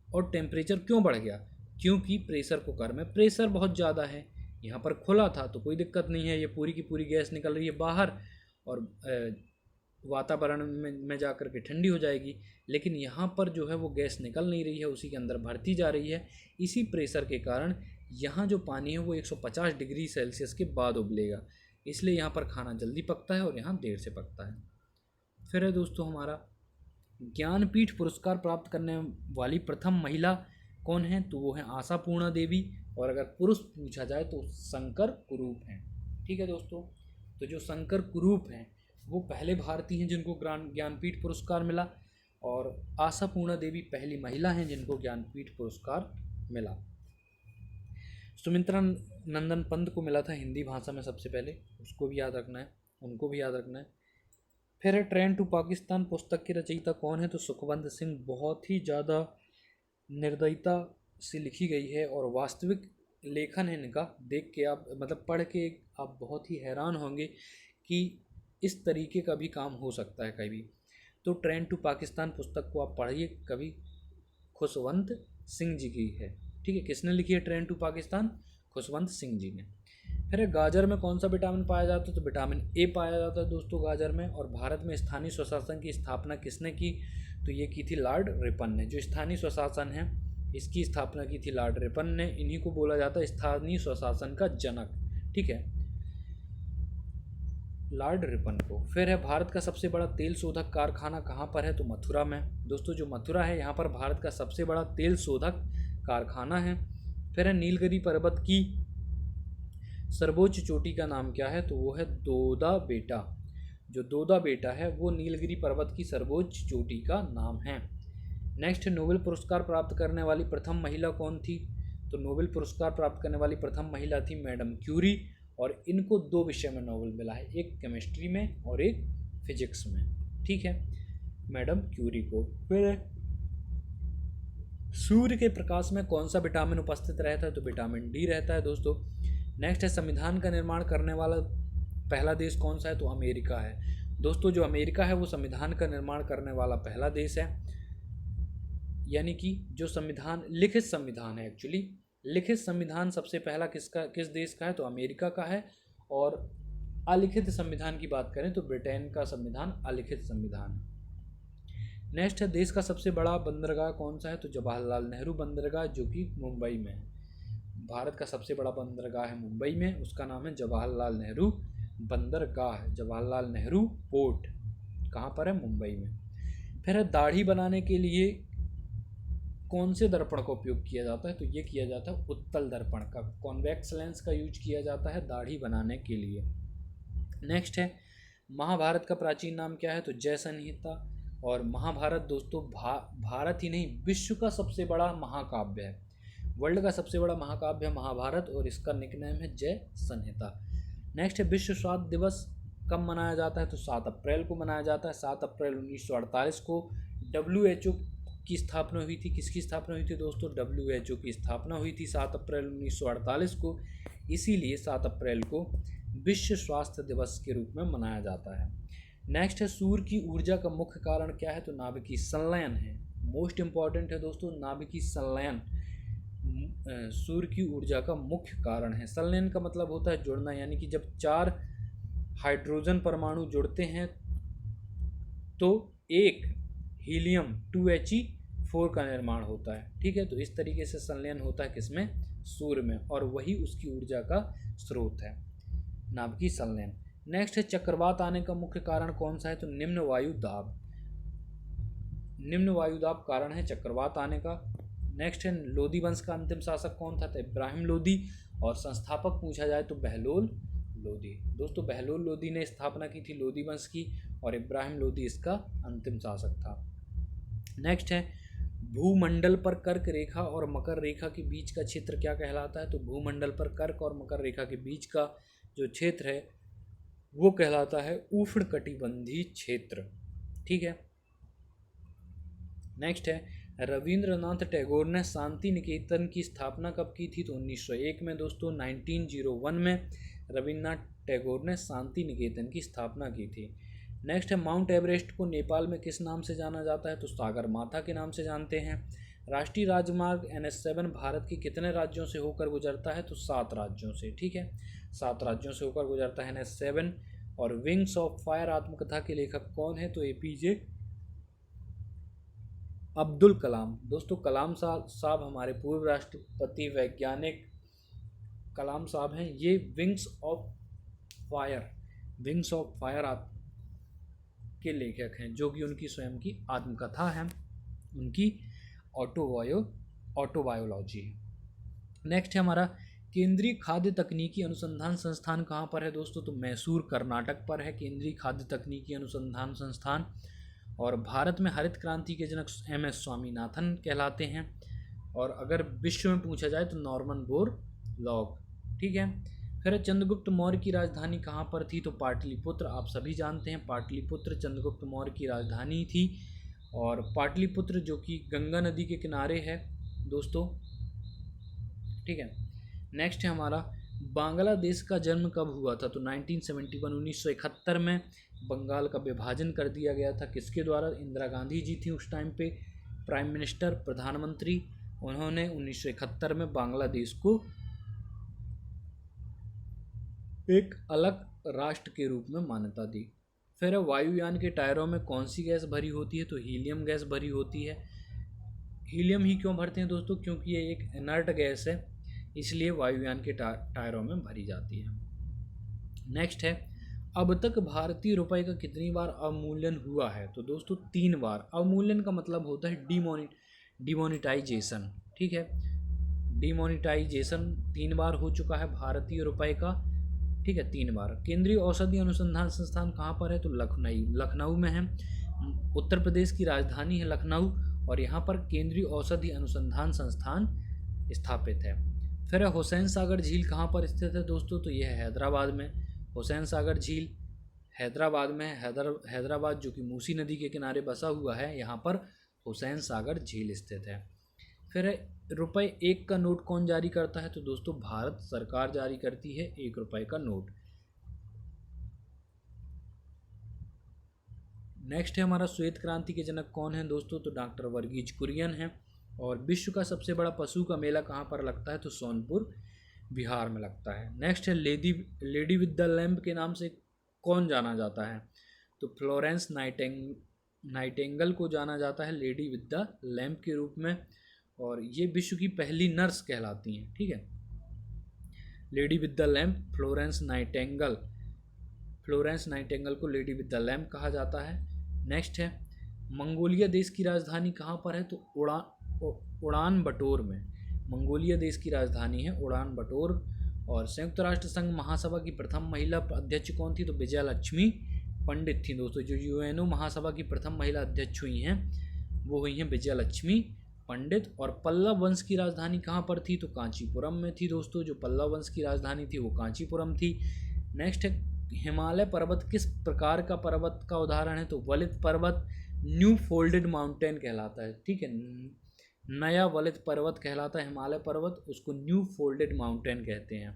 और टेम्परेचर क्यों बढ़ गया, क्योंकि प्रेशर कुकर में प्रेशर बहुत ज़्यादा है। यहाँ पर खुला था तो कोई दिक्कत नहीं है, ये पूरी की पूरी गैस निकल रही है बाहर और वातावरण में जा कर के ठंडी हो जाएगी। लेकिन यहाँ पर जो है वो गैस निकल नहीं रही है, उसी के अंदर भरती जा रही है। इसी प्रेशर के कारण यहाँ जो पानी है वो 150 डिग्री सेल्सियस के बाद उबलेगा, इसलिए यहाँ पर खाना जल्दी पकता है और यहाँ देर से पकता है। फिर है दोस्तों हमारा ज्ञानपीठ पुरस्कार प्राप्त करने वाली प्रथम महिला कौन है, तो वो है आशापूर्णा देवी। और अगर पुरुष पूछा जाए तो शंकर कुरूप हैं। ठीक है दोस्तों, तो जो शंकर कुरूप हैं वो पहले भारतीय हैं जिनको ज्ञानपीठ पुरस्कार मिला, और आशापूर्णा देवी पहली महिला हैं जिनको ज्ञानपीठ पुरस्कार मिला। सुमित्रा नंदन पंत को मिला था हिंदी भाषा में सबसे पहले, उसको भी याद रखना है, उनको भी याद रखना है। फिर है ट्रेन टू पाकिस्तान पुस्तक के रचयिता कौन है, तो सुखवंत सिंह। बहुत ही ज़्यादा निर्दयता से लिखी गई है और वास्तविक लेखन है इनका। देख के आप मतलब पढ़ के आप बहुत ही हैरान होंगे कि इस तरीके का भी काम हो सकता है कभी। तो ट्रेन टू पाकिस्तान पुस्तक को आप पढ़िए कभी, खुशवंत सिंह जी की है। ठीक है, किसने लिखी है ट्रेन टू पाकिस्तान, खुशवंत सिंह जी ने। फिर गाजर में कौन सा विटामिन पाया जाता है, तो विटामिन ए पाया जाता है दोस्तों गाजर में। और भारत में स्थानीय स्वशासन की स्थापना किसने की, तो ये की थी लॉर्ड रिपन ने। जो स्थानीय स्वशासन है इसकी स्थापना की थी लॉर्ड रिपन ने, इन्हीं को बोला जाता है स्थानीय स्वशासन का जनक। ठीक है, लॉर्ड रिपन को। फिर है भारत का सबसे बड़ा तेल शोधक कारखाना कहाँ पर है, तो मथुरा में। दोस्तों जो मथुरा है यहाँ पर भारत का सबसे बड़ा तेल शोधक कारखाना है। फिर है नीलगिरी पर्वत की सर्वोच्च चोटी का नाम क्या है, तो वो है दोदा बेटा। जो दोदा बेटा है वो नीलगिरी पर्वत की सर्वोच्च चोटी का नाम है। नेक्स्ट, नोबेल पुरस्कार प्राप्त करने वाली प्रथम महिला कौन थी? तो नोबेल पुरस्कार प्राप्त करने वाली प्रथम महिला थी मैडम क्यूरी, और इनको 2 विषय में नोबेल मिला है, एक केमिस्ट्री में और एक फिजिक्स में। ठीक है, मैडम क्यूरी को। फिर सूर्य के प्रकाश में कौन सा विटामिन उपस्थित रहता है? तो विटामिन डी रहता है दोस्तों। नेक्स्ट है, संविधान का निर्माण करने वाला पहला देश कौन सा है? तो अमेरिका है दोस्तों। जो अमेरिका है वो संविधान का निर्माण करने वाला पहला देश है, यानी कि जो संविधान, लिखित संविधान है, एक्चुअली लिखित संविधान सबसे पहला किस देश का है? तो अमेरिका का है। और अलिखित संविधान की बात करें तो ब्रिटेन का संविधान अलिखित संविधान है। नेक्स्ट है, देश का सबसे बड़ा बंदरगाह कौन सा है? तो जवाहरलाल नेहरू बंदरगाह, जो कि मुंबई में है। भारत का सबसे बड़ा बंदरगाह है मुंबई में, उसका नाम है जवाहरलाल नेहरू बंदरगाह, जवाहरलाल नेहरू पोर्ट। कहाँ पर है? मुंबई में। फिर है, दाढ़ी बनाने के लिए कौन से दर्पण का उपयोग किया जाता है? तो ये किया जाता है उत्तल दर्पण का, कॉन्वेक्स लेंस का यूज किया जाता है दाढ़ी बनाने के लिए। नेक्स्ट है, महाभारत का प्राचीन नाम क्या है? तो जय संहिता। और महाभारत दोस्तों भारत ही नहीं, विश्व का सबसे बड़ा महाकाव्य है, वर्ल्ड का सबसे बड़ा महाकाव्य है महाभारत, और इसका निकनेम है जय संहिता। नेक्स्ट है, विश्व स्वास्थ्य दिवस कब मनाया जाता है? तो 7 अप्रैल को मनाया जाता है। 7 अप्रैल 1948 को WHO की स्थापना हुई थी। किसकी स्थापना हुई थी दोस्तों? WHO की स्थापना हुई थी 7 अप्रैल 1948 को, इसीलिए 7 अप्रैल को विश्व स्वास्थ्य दिवस के रूप में मनाया जाता है। नेक्स्ट है, सूर्य की ऊर्जा का मुख्य कारण क्या है? तो नाभिकीय संलयन है। मोस्ट इंपॉर्टेंट है दोस्तों, नाभिकीय संलयन सूर्य की ऊर्जा का मुख्य कारण है। संलयन का मतलब होता है जुड़ना, यानी कि जब 4 हाइड्रोजन परमाणु जुड़ते हैं तो एक हीलियम 2He4 का निर्माण होता है। ठीक है, तो इस तरीके से संलयन होता है किसमें? सूर्य में, और वही उसकी ऊर्जा का स्रोत है, नाभिकीय संलयन। नेक्स्ट है, चक्रवात आने का मुख्य कारण कौन सा है? तो निम्न वायु दाब। निम्न वायु दाब कारण है चक्रवात आने का। नेक्स्ट है, लोदी वंश का अंतिम शासक कौन था? तो इब्राहिम लोदी। और संस्थापक पूछा जाए तो बहलोल लोदी। दोस्तों बहलोल लोदी ने स्थापना की थी लोदी वंश की, और इब्राहिम लोदी इसका अंतिम शासक था। नेक्स्ट है, भूमंडल पर कर्क रेखा और मकर रेखा के बीच का क्षेत्र क्या कहलाता है? तो भूमंडल पर कर्क और मकर रेखा के बीच का जो क्षेत्र है वो कहलाता है उष्णकटिबंधीय क्षेत्र। ठीक है। नेक्स्ट है, रविंद्रनाथ टैगोर ने शांति निकेतन की स्थापना कब की थी? तो 1901 में दोस्तों, 1901 में रविन्द्रनाथ टैगोर ने शांति निकेतन की स्थापना की थी। नेक्स्ट है, माउंट एवरेस्ट को नेपाल में किस नाम से जाना जाता है? तो सागर माथा के नाम से जानते हैं। राष्ट्रीय राजमार्ग NH7 भारत के कितने राज्यों से होकर गुजरता है? तो 7 राज्यों से। ठीक है, 7 राज्यों से होकर गुजरता है NH7। और विंग्स ऑफ फायर आत्मकथा के लेखक कौन है? तो APJ अब्दुल कलाम। दोस्तों कलाम साहब हमारे पूर्व राष्ट्रपति वैज्ञानिक कलाम साहब हैं। ये विंग्स ऑफ फायर के लेखक हैं, जो कि उनकी स्वयं की आत्मकथा है, उनकी ऑटोबायोलॉजी है। नेक्स्ट है हमारा, केंद्रीय खाद्य तकनीकी अनुसंधान संस्थान कहाँ पर है दोस्तों? तो मैसूर कर्नाटक पर है केंद्रीय खाद्य तकनीकी अनुसंधान संस्थान। और भारत में हरित क्रांति के जनक MS स्वामीनाथन कहलाते हैं। और अगर विश्व में पूछा जाए तो नॉर्मन बोरलॉग। ठीक है। फिर चंद्रगुप्त मौर्य की राजधानी कहाँ पर थी? तो पाटलिपुत्र। आप सभी जानते हैं पाटलिपुत्र चंद्रगुप्त मौर्य की राजधानी थी। और पाटलिपुत्र जो कि गंगा नदी के किनारे है दोस्तों। ठीक है। नेक्स्ट है हमारा, बांग्लादेश का जन्म कब हुआ था? तो 1971 में बंगाल का विभाजन कर दिया गया था। किसके द्वारा? इंदिरा गांधी जी थी उस टाइम पे प्राइम मिनिस्टर, प्रधानमंत्री। उन्होंने 1971 में बांग्लादेश को एक अलग राष्ट्र के रूप में मान्यता दी। फिर वायुयान के टायरों में कौन सी गैस भरी होती है? तो हीलियम गैस भरी होती है। हीलियम ही क्यों भरते हैं दोस्तों? क्योंकि ये एक इनर्ट गैस है, इसलिए वायुयान के टायरों में भरी जाती है। नेक्स्ट है, अब तक भारतीय रुपए का कितनी बार अवमूल्यन हुआ है? तो दोस्तों 3 बार। अवमूल्यन का मतलब होता है डिमोनिटाइजेशन। ठीक है, डिमोनिटाइजेशन 3 बार हो चुका है भारतीय रुपए का। ठीक है, 3 बार। केंद्रीय औषधि अनुसंधान संस्थान कहाँ पर है? तो लखनऊ में है। उत्तर प्रदेश की राजधानी है लखनऊ, और यहाँ पर केंद्रीय औषधि अनुसंधान संस्थान स्थापित है। फिर हुसैन सागर झील कहाँ पर स्थित है दोस्तों? तो यह है हैदराबाद में। हुसैन सागर झील हैदराबाद में। हैदराबाद जो कि मूसी नदी के किनारे बसा हुआ है, यहाँ पर हुसैन सागर झील स्थित है। फिर रुपए 1 का नोट कौन जारी करता है? तो दोस्तों भारत सरकार जारी करती है 1 रुपए का नोट। नेक्स्ट है हमारा श्वेत क्रांति के जनक कौन है दोस्तों? तो डॉक्टर वर्गीज कुरियन है। और विश्व का सबसे बड़ा पशु का मेला कहाँ पर लगता है? तो सोनपुर बिहार में लगता है। नेक्स्ट है लेडी विद द लैम्प के नाम से कौन जाना जाता है? तो फ्लोरेंस नाइटिंगेल को जाना जाता है लेडी विद द लैम्प के रूप में, और ये विश्व की पहली नर्स कहलाती हैं। ठीक है, lady with the lamp Florence Nightingale को लेडी विद द लैम्प कहा जाता है। नेक्स्ट है मंगोलिया देश की राजधानी कहाँ पर है? तो उड़ान बटोर में। मंगोलिया देश की राजधानी है उड़ान बटोर। और संयुक्त राष्ट्र संघ महासभा की प्रथम महिला अध्यक्ष कौन थी? तो विजया लक्ष्मी पंडित थी दोस्तों। जो यूएनओ महासभा की प्रथम महिला अध्यक्ष हुई हैं वो हुई हैं विजया लक्ष्मी पंडित। और पल्लव वंश की राजधानी कहाँ पर थी? तो कांचीपुरम में थी दोस्तों। जो पल्लव वंश की राजधानी थी वो कांचीपुरम थी। नेक्स्ट है हिमालय पर्वत किस प्रकार का पर्वत का उदाहरण है? तो वलित पर्वत न्यू फोल्डेड माउंटेन कहलाता है। ठीक है, नया वलित पर्वत कहलाता है हिमालय पर्वत, उसको न्यू फोल्डेड माउंटेन कहते हैं।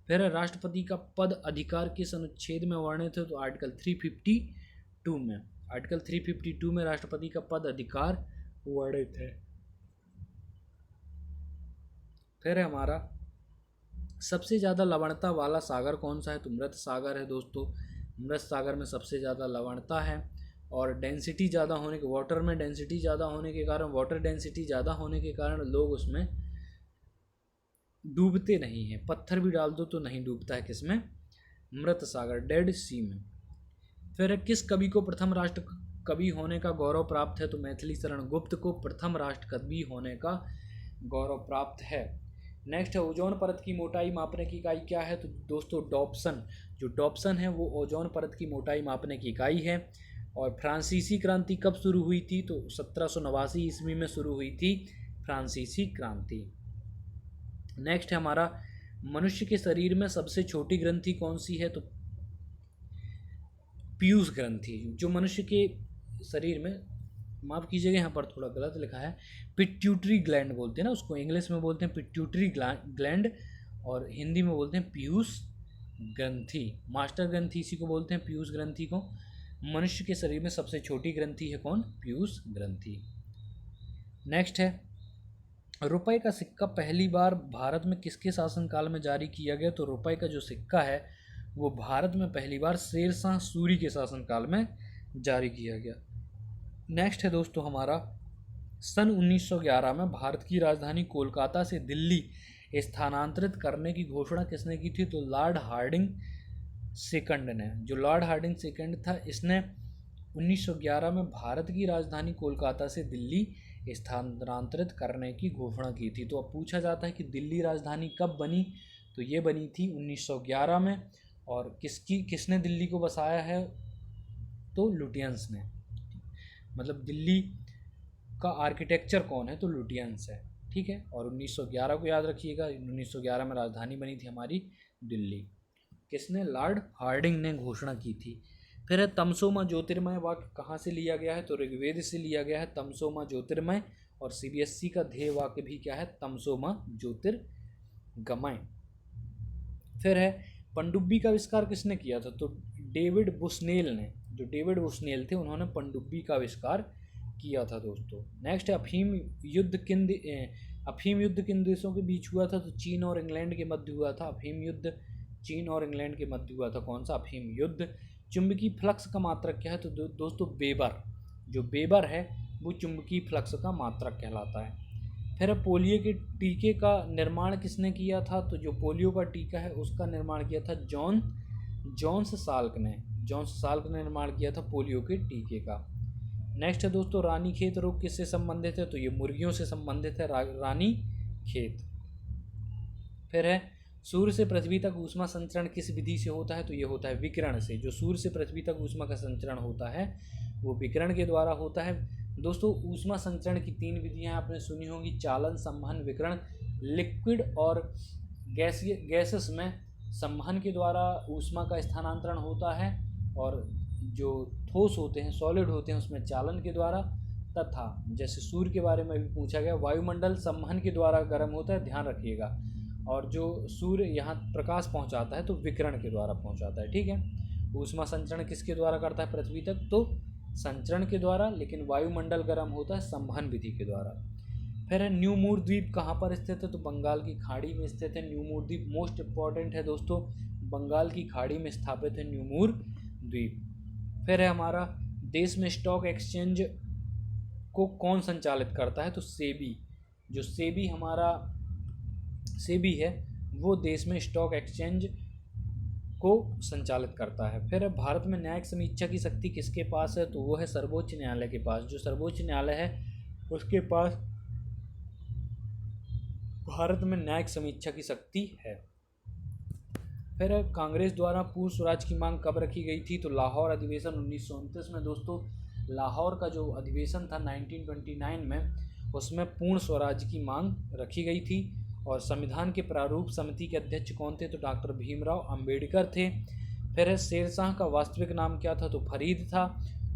फिर राष्ट्रपति का पद अधिकार किस अनुच्छेद में वर्णित है? तो आर्टिकल 352 में। आर्टिकल 352 में राष्ट्रपति का पद अधिकार वर्णित है। फिर हमारा सबसे ज़्यादा लवणता वाला सागर कौन सा है? तो मृत सागर है दोस्तों। मृत सागर में सबसे ज़्यादा लवणता है, और डेंसिटी ज़्यादा होने के वाटर में डेंसिटी ज़्यादा होने के कारण वाटर डेंसिटी ज़्यादा होने के कारण लोग उसमें डूबते नहीं हैं। पत्थर भी डाल दो तो नहीं डूबता है। किसमें? मृत सागर, डेड सी में। फिर किस कवि को प्रथम राष्ट्र कवि होने का गौरव प्राप्त है? तो मैथिली शरण गुप्त को प्रथम राष्ट्र कवि होने का गौरव प्राप्त है। नेक्स्ट है ओजोन परत की मोटाई मापने की इकाई क्या है? तो दोस्तों डॉप्सन। जो डॉप्सन है वो ओजोन परत की मोटाई मापने की इकाई है। और फ्रांसीसी क्रांति कब शुरू हुई थी? तो 1789 ईस्वी में शुरू हुई थी फ्रांसीसी क्रांति। नेक्स्ट है हमारा मनुष्य के शरीर में सबसे छोटी ग्रंथि कौन सी है? तो पीयूष ग्रंथि। जो मनुष्य के शरीर में, माफ कीजिएगा यहाँ पर थोड़ा गलत लिखा है, पिट्यूटरी ग्लैंड बोलते हैं ना उसको, इंग्लिश में बोलते हैं पिट्यूटरी ग्लैंड और हिंदी में बोलते हैं पीयूष ग्रंथि। मास्टर ग्रंथि इसी को बोलते हैं, पीयूष ग्रंथि को। मनुष्य के शरीर में सबसे छोटी ग्रंथि है कौन? पीयूष ग्रंथि। नेक्स्ट है रुपए का सिक्का पहली बार भारत में किसके शासनकाल में जारी किया गया? तो रुपए का जो सिक्का है वो भारत में पहली बार शेरशाह सूरी के शासनकाल में जारी किया गया। नेक्स्ट है दोस्तों हमारा सन 1911 में भारत की राजधानी कोलकाता से दिल्ली स्थानांतरित करने की घोषणा किसने की थी? तो लॉर्ड हार्डिंग सेकंड ने। जो लॉर्ड हार्डिंग सेकंड था इसने 1911 में भारत की राजधानी कोलकाता से दिल्ली स्थानांतरित करने की घोषणा की थी। तो अब पूछा जाता है कि दिल्ली राजधानी कब बनी? तो ये बनी थी 1911 में। और किसने दिल्ली को बसाया है? तो लुटियंस ने। मतलब दिल्ली का आर्किटेक्चर कौन है? तो लुटियंस है। ठीक है, और 1911 को याद रखिएगा, 1911 में राजधानी बनी थी हमारी दिल्ली। किसने? लॉर्ड हार्डिंग ने घोषणा की थी। फिर है तमसोमा ज्योतिर्मय वाक्य कहाँ से लिया गया है? तो ऋग्वेद से लिया गया है तमसोमा ज्योतिर्मय। और सीबीएसई का ध्येय वाक्य भी क्या है? तमसोमा ज्योतिर्गमय। फिर है पनडुब्बी का आविष्कार किसने किया था? तो डेविड बुस्नेल ने। जो डेविड बुस्नेल थे उन्होंने पनडुब्बी का आविष्कार किया था दोस्तों। नेक्स्ट है अफीम युद्ध किन देशों के बीच हुआ था? तो चीन और इंग्लैंड के मध्य हुआ था। अफीम युद्ध चीन और इंग्लैंड के मध्य हुआ था। कौन सा? अफीम युद्ध। चुंबकीय फ्लक्स का मात्रक क्या है? तो दोस्तों वेबर। जो वेबर है वो चुंबकीय फ्लक्स का मात्रक कहलाता है। फिर पोलियो के टीके का निर्माण किसने किया था? तो जो पोलियो का टीका है उसका निर्माण किया था जॉन्स साल्क ने। जॉन्स साल्क ने निर्माण किया था पोलियो के टीके का। नेक्स्ट है दोस्तों रानीखेत रोग किससे संबंधित है? तो ये मुर्गियों से संबंधित है रानी खेत। फिर है सूर्य से पृथ्वी तक ऊष्मा संचरण किस विधि से होता है? तो ये होता है विकिरण से। जो सूर्य से पृथ्वी तक ऊष्मा का संचरण होता है वो विकिरण के द्वारा होता है। दोस्तों ऊष्मा संचरण की 3 विधियां आपने सुनी होंगी, चालन, संवहन, विकिरण। लिक्विड और गैसेस में संवहन के द्वारा ऊष्मा का स्थानांतरण होता है, और जो ठोस होते हैं, सॉलिड होते हैं, उसमें चालन के द्वारा। तथा जैसे सूर्य के बारे में भी पूछा गया, वायुमंडल संवहन के द्वारा गर्म होता है, ध्यान रखिएगा। और जो सूर्य यहाँ प्रकाश पहुँचाता है तो विकिरण के द्वारा पहुँचाता है, ठीक है। ऊष्मा संचरण किसके द्वारा करता है पृथ्वी तक? तो संचरण के द्वारा, लेकिन वायुमंडल गर्म होता है संवहन विधि के द्वारा। फिर है न्यू मूर द्वीप कहाँ पर स्थित है? तो बंगाल की खाड़ी में स्थित है न्यू मूर द्वीप। मोस्ट इम्पॉर्टेंट है दोस्तों, बंगाल की खाड़ी में स्थापित है न्यू मूर द्वीप। फिर है हमारा देश में स्टॉक एक्सचेंज को कौन संचालित करता है? तो सेबी। जो सेबी हमारा सेबी है वो देश में स्टॉक एक्सचेंज को संचालित करता है। फिर भारत में न्यायिक समीक्षा की शक्ति किसके पास है? तो वो है सर्वोच्च न्यायालय के पास। जो सर्वोच्च न्यायालय है उसके पास भारत में न्यायिक समीक्षा की शक्ति है। फिर कांग्रेस द्वारा पूर्ण स्वराज की मांग कब रखी गई थी? तो लाहौर अधिवेशन 1929 में। दोस्तों लाहौर का जो अधिवेशन था 1929 में, उसमें पूर्ण स्वराज की मांग रखी गई थी। और संविधान के प्रारूप समिति के अध्यक्ष कौन थे? तो डॉक्टर भीमराव अंबेडकर थे। फिर शेरशाह का वास्तविक नाम क्या था? तो फरीद था।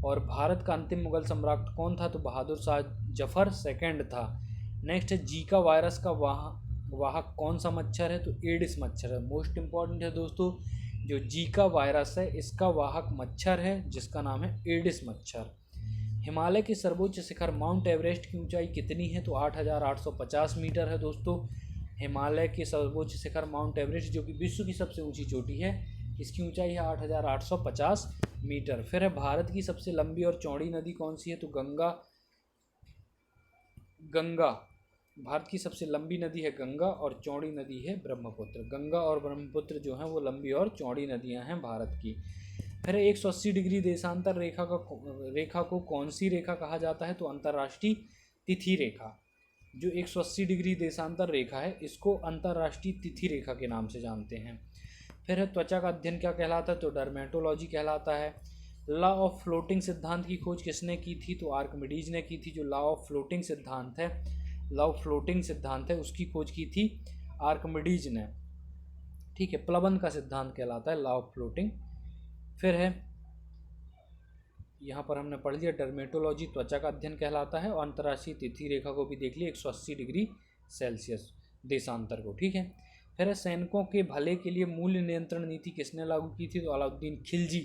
और भारत का अंतिम मुगल सम्राट कौन था? तो बहादुर शाह जफर सेकंड था। नेक्स्ट है जीका वायरस का वाहक कौन सा मच्छर है? तो एडिस मच्छर है। मोस्ट इंपॉर्टेंट है दोस्तों, जो जीका वायरस है इसका वाहक मच्छर है जिसका नाम है एडिस मच्छर। हिमालय के सर्वोच्च शिखर माउंट एवरेस्ट की ऊंचाई कितनी है? तो 8,850 मीटर है दोस्तों। हिमालय के सर्वोच्च शिखर माउंट एवरेस्ट, जो कि विश्व की सबसे ऊंची चोटी है, इसकी ऊंचाई है 8,850 मीटर। फिर है भारत की सबसे लंबी और चौड़ी नदी कौन सी है? तो गंगा। भारत की सबसे लंबी नदी है गंगा और चौड़ी नदी है ब्रह्मपुत्र। गंगा और ब्रह्मपुत्र जो हैं वो लंबी और चौड़ी नदियां हैं भारत की। फिर 180 डिग्री देशांतर रेखा को कौन सी रेखा कहा जाता है? तो अंतर्राष्ट्रीय तिथि रेखा। जो 180 डिग्री देशांतर रेखा है इसको अंतर्राष्ट्रीय तिथि रेखा के नाम से जानते हैं। फिर है त्वचा का अध्ययन क्या कहलाता है? तो डर्मेटोलॉजी कहलाता है। लॉ ऑफ फ्लोटिंग सिद्धांत की खोज किसने की थी? तो आर्किमिडीज ने की थी। जो लॉ ऑफ फ्लोटिंग सिद्धांत है उसकी खोज की थी आर्किमिडीज ने, ठीक है। प्लवन का सिद्धांत कहलाता है लॉ ऑफ फ्लोटिंग। फिर है यहाँ पर हमने पढ़ लिया डर्मेटोलॉजी त्वचा का अध्ययन कहलाता है, और अंतर्राष्ट्रीय तिथि रेखा को भी देख लिया 180 डिग्री सेल्सियस देशांतर को, ठीक है। फिर सैनिकों के भले के लिए मूल्य नियंत्रण नीति किसने लागू की थी? तो अलाउद्दीन खिलजी।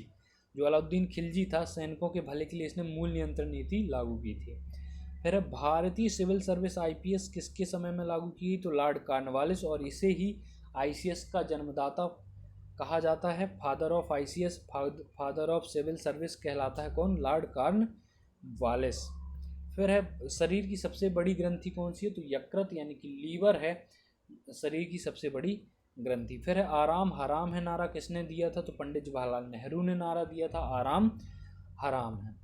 जो अलाउद्दीन खिलजी था, सैनिकों के भले के लिए इसने मूल्य नियंत्रण नीति लागू की थी। फिर भारतीय सिविल सर्विस IPS किसके समय में लागू की? तो लॉर्ड कॉर्नवालिस, और इसे ही ICS का जन्मदाता कहा जाता है। Father of ICS, father of civil service कहलाता है कौन? Lord Cornwallis. फिर है शरीर की सबसे बड़ी ग्रंथि कौन सी है? तो यकृत यानी कि लीवर है शरीर की सबसे बड़ी ग्रंथि। फिर है आराम हराम है नारा किसने दिया था? तो पंडित जवाहरलाल नेहरू ने नारा दिया था आराम हराम है।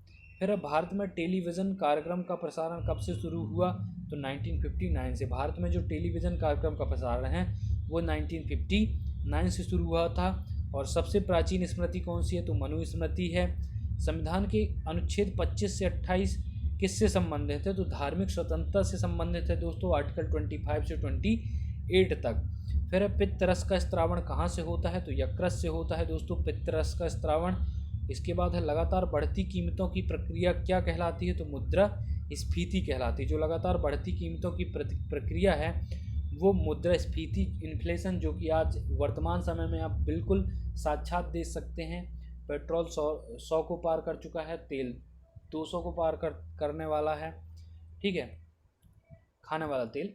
फिर है भारत में टेलीविज़न कार्यक्रम का प्रसारण कब से शुरू हुआ? तो 1959 से। भारत में जो टेलीविज़न कार्यक्रम का प्रसारण है वो 1959 से शुरू हुआ था। और सबसे प्राचीन स्मृति कौन सी है? तो मनु स्मृति है। संविधान के अनुच्छेद 25 से 28 किससे संबंधित है? तो धार्मिक स्वतंत्रता से संबंधित है दोस्तों, आर्टिकल 25 से 28 तक। फिर पित्तरस का स्त्रावण कहाँ से होता है? तो यकृत से होता है दोस्तों पित्तरस का स्त्रावण। इसके बाद है लगातार बढ़ती कीमतों की प्रक्रिया क्या कहलाती है? तो मुद्रास्फीति कहलाती है। जो लगातार बढ़ती कीमतों की प्रक्रिया है वो मुद्रास्फीति, इन्फ्लेशन, जो कि आज वर्तमान समय में आप बिल्कुल साक्षात देख सकते हैं। पेट्रोल 100 को पार कर चुका है, तेल 200 को पार करने वाला है, ठीक है। खाने वाला तेल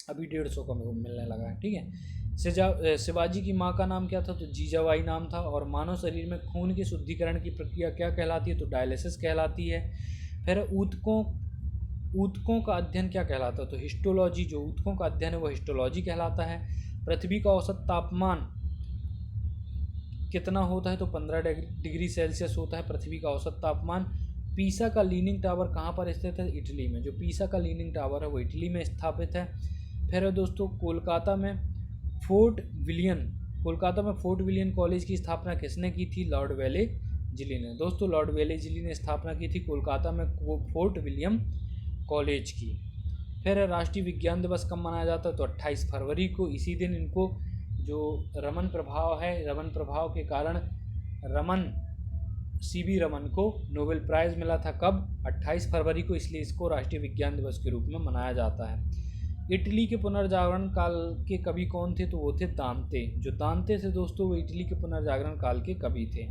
अभी 150 का मिलने लगा है, ठीक है। शिवाजी की माँ का नाम क्या था? तो जीजाबाई नाम था। और मानव शरीर में खून के शुद्धिकरण की प्रक्रिया क्या कहलाती है? तो डायलिसिस कहलाती है। फिर ऊतकों का अध्ययन क्या कहलाता है? तो हिस्टोलॉजी। जो ऊतकों का अध्ययन है वो हिस्टोलॉजी कहलाता है। पृथ्वी का औसत तापमान कितना होता है? तो 15 डिग्री सेल्सियस होता है पृथ्वी का औसत तापमान। पीसा का लीनिंग टावर कहाँ पर स्थित है? इटली में। जो पीसा का लीनिंग टावर है वो इटली में स्थापित है। फिर दोस्तों कोलकाता में फोर्ट विलियम, कोलकाता में फोर्ट विलियम कॉलेज की स्थापना किसने की थी? लॉर्ड वेलेस्ली ने। दोस्तों लॉर्ड वेलेस्ली ने स्थापना की थी कोलकाता में फोर्ट विलियम कॉलेज की। फिर राष्ट्रीय विज्ञान दिवस कब मनाया जाता है? तो 28 फरवरी को। इसी दिन इनको जो रमन प्रभाव है, रमन प्रभाव के कारण सीवी रमन को नोबेल प्राइज़ मिला था। कब? 28 फरवरी को, इसलिए इसको राष्ट्रीय विज्ञान दिवस के रूप में मनाया जाता है। इटली के पुनर्जागरण काल के कवि कौन थे? तो वो थे दांते। जो दांते थे दोस्तों वो इटली के पुनर्जागरण काल के कवि थे।